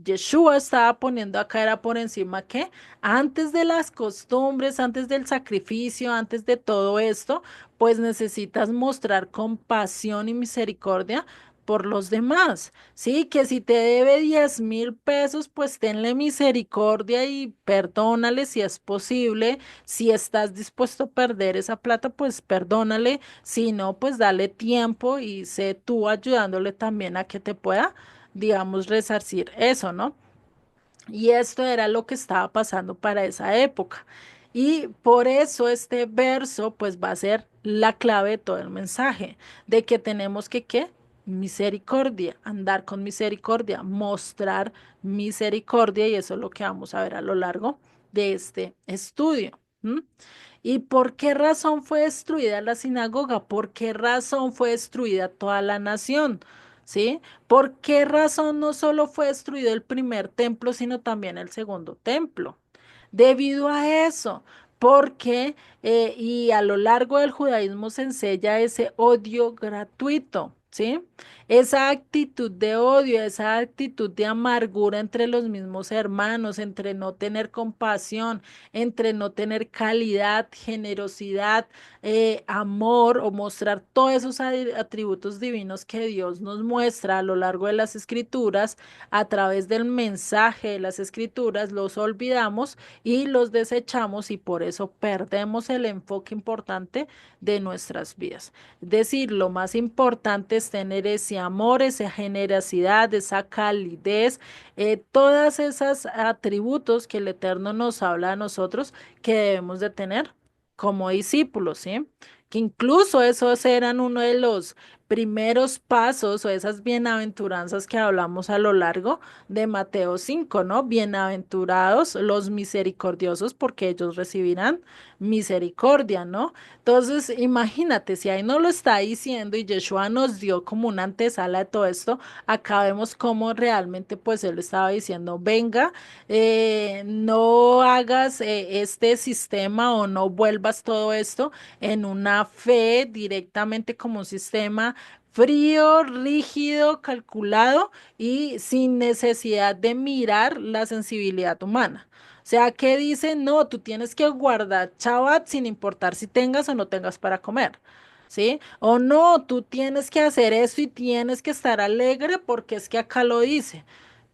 Yeshua estaba poniendo acá era por encima que antes de las costumbres, antes del sacrificio, antes de todo esto, pues necesitas mostrar compasión y misericordia por los demás. Sí, que si te debe 10.000 pesos, pues tenle misericordia y perdónale si es posible. Si estás dispuesto a perder esa plata, pues perdónale. Si no, pues dale tiempo y sé tú ayudándole también a que te pueda, digamos, resarcir eso, ¿no? Y esto era lo que estaba pasando para esa época. Y por eso este verso pues va a ser la clave de todo el mensaje, de que tenemos que, ¿qué? Misericordia, andar con misericordia, mostrar misericordia y eso es lo que vamos a ver a lo largo de este estudio. ¿M? ¿Y por qué razón fue destruida la sinagoga? ¿Por qué razón fue destruida toda la nación? ¿Sí? ¿Por qué razón no solo fue destruido el primer templo, sino también el segundo templo? Debido a eso, porque y a lo largo del judaísmo se enseña ese odio gratuito, ¿sí? Esa actitud de odio, esa actitud de amargura entre los mismos hermanos, entre no tener compasión, entre no tener calidad, generosidad, amor o mostrar todos esos atributos divinos que Dios nos muestra a lo largo de las escrituras, a través del mensaje de las escrituras, los olvidamos y los desechamos y por eso perdemos el enfoque importante de nuestras vidas. Es decir, lo más importante es tener ese amor, esa generosidad, esa calidez, todas esas atributos que el Eterno nos habla a nosotros que debemos de tener como discípulos, ¿sí? Que incluso esos eran uno de los primeros pasos o esas bienaventuranzas que hablamos a lo largo de Mateo 5, ¿no? Bienaventurados los misericordiosos porque ellos recibirán misericordia, ¿no? Entonces, imagínate, si ahí no lo está diciendo y Yeshua nos dio como una antesala de todo esto, acá vemos cómo realmente pues él estaba diciendo, venga, no hagas este sistema o no vuelvas todo esto en una fe directamente como un sistema frío, rígido, calculado y sin necesidad de mirar la sensibilidad humana. O sea, que dice, no, tú tienes que guardar Shabbat sin importar si tengas o no tengas para comer. ¿Sí? O no, tú tienes que hacer eso y tienes que estar alegre porque es que acá lo dice,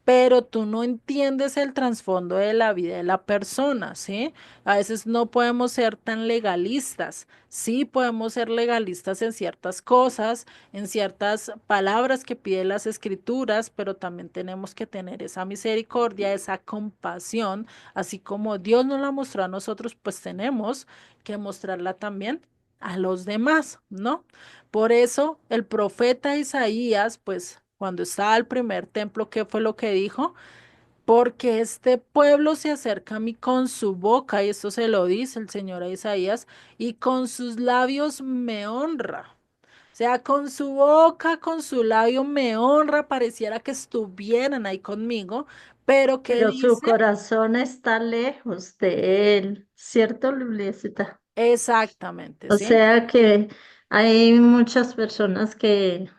pero tú no entiendes el trasfondo de la vida de la persona, ¿sí? A veces no podemos ser tan legalistas. Sí podemos ser legalistas en ciertas cosas, en ciertas palabras que piden las escrituras, pero también tenemos que tener esa misericordia, esa compasión, así como Dios nos la mostró a nosotros, pues tenemos que mostrarla también a los demás, ¿no? Por eso el profeta Isaías, pues cuando estaba el primer templo, ¿qué fue lo que dijo? Porque este pueblo se acerca a mí con su boca, y esto se lo dice el Señor a Isaías, y con sus labios me honra. O sea, con su boca, con su labio me honra, pareciera que estuvieran ahí conmigo, pero ¿qué Pero su dice? corazón está lejos de él, ¿cierto, Lulisita? Exactamente, O ¿sí? sea que hay muchas personas que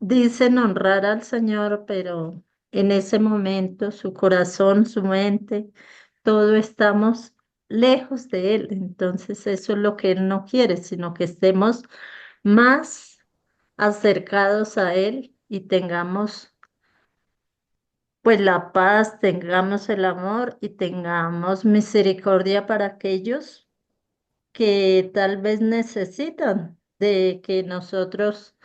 dicen honrar al Señor, pero en ese momento su corazón, su mente, todo estamos lejos de Él. Entonces eso es lo que Él no quiere, sino que estemos más acercados a Él y tengamos pues la paz, tengamos el amor y tengamos misericordia para aquellos que tal vez necesitan de que nosotros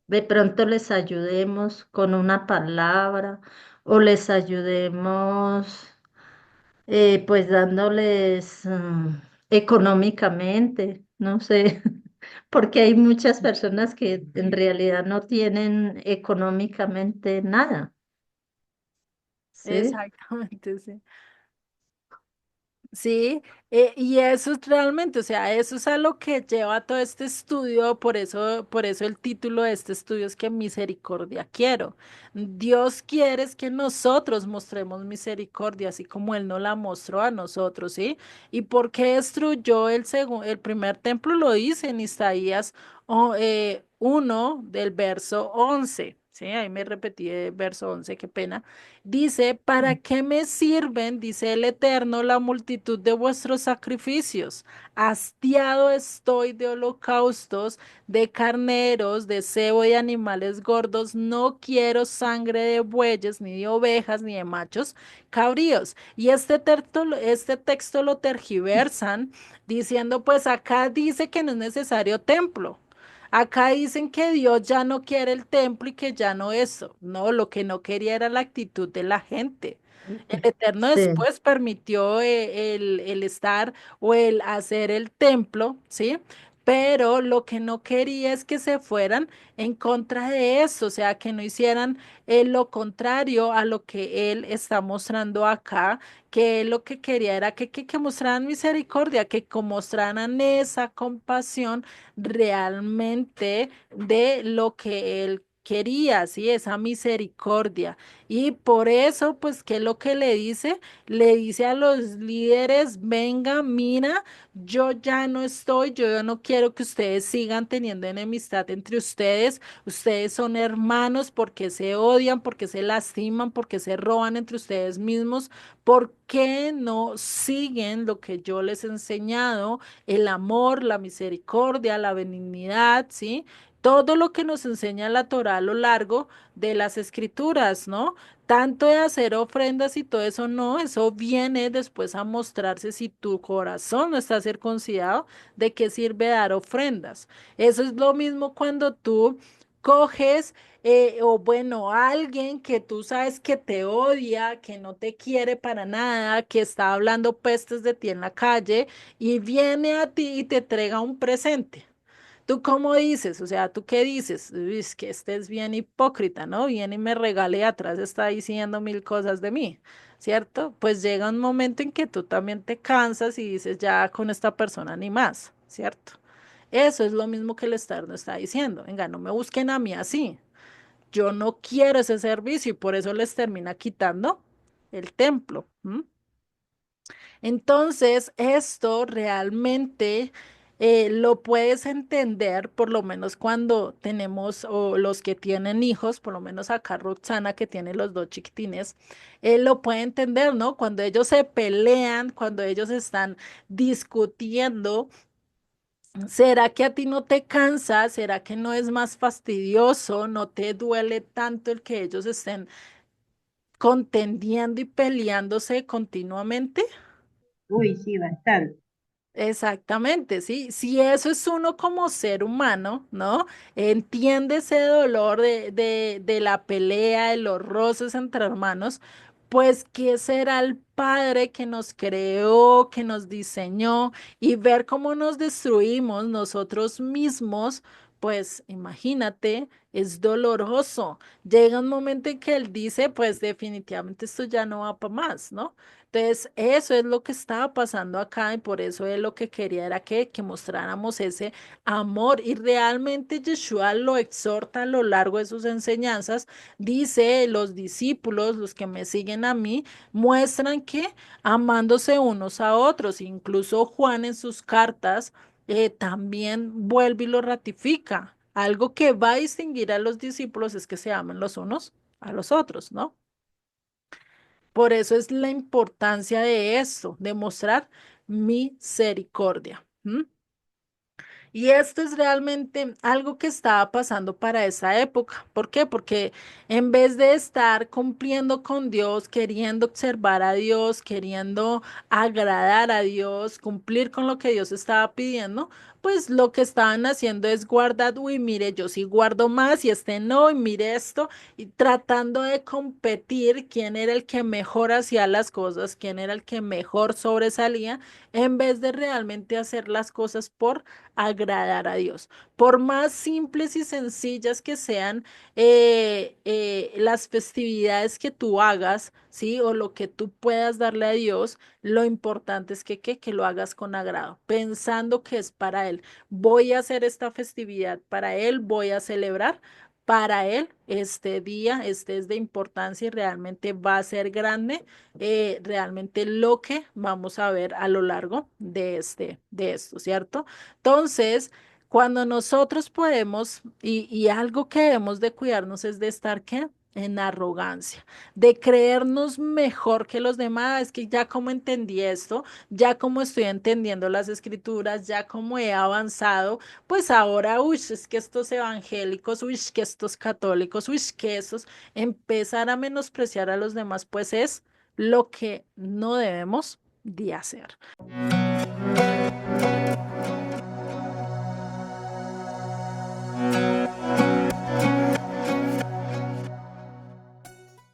de pronto les ayudemos con una palabra o les ayudemos pues dándoles económicamente, no sé, porque hay muchas personas que en realidad no tienen económicamente nada, ¿sí? Exactamente, sí. Sí, y eso es realmente, o sea, eso es a lo que lleva todo este estudio, por eso el título de este estudio es que misericordia quiero. Dios quiere es que nosotros mostremos misericordia, así como Él nos la mostró a nosotros, ¿sí? ¿Y por qué destruyó el primer templo? Lo dice en Isaías 1 del verso 11. Sí, ahí me repetí el verso 11, qué pena. Dice, ¿para qué me sirven, dice el Eterno, la multitud de vuestros sacrificios? Hastiado estoy de holocaustos, de carneros, de cebo y animales gordos. No quiero sangre de bueyes, ni de ovejas, ni de machos cabríos. Y este texto lo tergiversan diciendo, pues acá dice que no es necesario templo. Acá dicen que Dios ya no quiere el templo y que ya no eso. No, lo que no quería era la actitud de la gente. El Eterno Sí. después permitió el estar o el hacer el templo, ¿sí? Pero lo que no quería es que se fueran en contra de eso, o sea, que no hicieran lo contrario a lo que Él está mostrando acá, que Él lo que quería era que mostraran misericordia, que mostraran esa compasión realmente de lo que él quería, ¿sí? Esa misericordia. Y por eso, pues, ¿qué es lo que le dice? Le dice a los líderes, venga, mira, yo ya no estoy, yo ya no quiero que ustedes sigan teniendo enemistad entre ustedes. Ustedes son hermanos porque se odian, porque se lastiman, porque se roban entre ustedes mismos. ¿Por qué no siguen lo que yo les he enseñado? El amor, la misericordia, la benignidad, ¿sí? Todo lo que nos enseña la Torá a lo largo de las escrituras, ¿no? Tanto de hacer ofrendas y todo eso, no, eso viene después a mostrarse si tu corazón no está circuncidado, ¿de qué sirve dar ofrendas? Eso es lo mismo cuando tú coges o bueno, alguien que tú sabes que te odia, que no te quiere para nada, que está hablando pestes de ti en la calle y viene a ti y te entrega un presente. ¿Tú cómo dices? O sea, ¿tú qué dices? Uy, es que este es bien hipócrita, ¿no? Viene y me regala y atrás está diciendo mil cosas de mí, ¿cierto? Pues llega un momento en que tú también te cansas y dices, ya con esta persona ni más, ¿cierto? Eso es lo mismo que el Estado está diciendo. Venga, no me busquen a mí así. Yo no quiero ese servicio y por eso les termina quitando el templo. ¿M? Entonces, esto realmente lo puedes entender, por lo menos cuando tenemos, o los que tienen hijos, por lo menos acá Roxana, que tiene los dos chiquitines, lo puede entender, ¿no? Cuando ellos se pelean, cuando ellos están discutiendo. ¿Será que a ti no te cansa? ¿Será que no es más fastidioso? ¿No te duele tanto el que ellos estén contendiendo y peleándose continuamente? Uy, sí, bastante. Exactamente, sí. Si eso es uno como ser humano, ¿no? Entiende ese dolor de la pelea, de los roces entre hermanos, pues ¿qué será el Padre que nos creó, que nos diseñó y ver cómo nos destruimos nosotros mismos? Pues imagínate, es doloroso. Llega un momento en que Él dice, pues definitivamente esto ya no va para más, ¿no? Entonces, eso es lo que estaba pasando acá y por eso él lo que quería era que mostráramos ese amor y realmente Yeshua lo exhorta a lo largo de sus enseñanzas. Dice, los discípulos, los que me siguen a mí, muestran que amándose unos a otros, incluso Juan en sus cartas también vuelve y lo ratifica. Algo que va a distinguir a los discípulos es que se amen los unos a los otros, ¿no? Por eso es la importancia de esto, de mostrar misericordia. ¿M? Y esto es realmente algo que estaba pasando para esa época. ¿Por qué? Porque en vez de estar cumpliendo con Dios, queriendo observar a Dios, queriendo agradar a Dios, cumplir con lo que Dios estaba pidiendo, pues lo que estaban haciendo es guardar, uy, mire, yo sí guardo más y este no, y mire esto, y tratando de competir quién era el que mejor hacía las cosas, quién era el que mejor sobresalía, en vez de realmente hacer las cosas por agradar a Dios. Por más simples y sencillas que sean las festividades que tú hagas, ¿sí? O lo que tú puedas darle a Dios, lo importante es que lo hagas con agrado, pensando que es para Él. Voy a hacer esta festividad para Él, voy a celebrar. Para él, este día, este es de importancia y realmente va a ser grande, realmente lo que vamos a ver a lo largo de esto, ¿cierto? Entonces, cuando nosotros podemos, y algo que debemos de cuidarnos es de estar, ¿qué? En arrogancia, de creernos mejor que los demás. Es que ya como entendí esto, ya como estoy entendiendo las escrituras, ya como he avanzado, pues ahora, uy, es que estos evangélicos, uy, que estos católicos, uy, que esos, empezar a menospreciar a los demás, pues es lo que no debemos de hacer.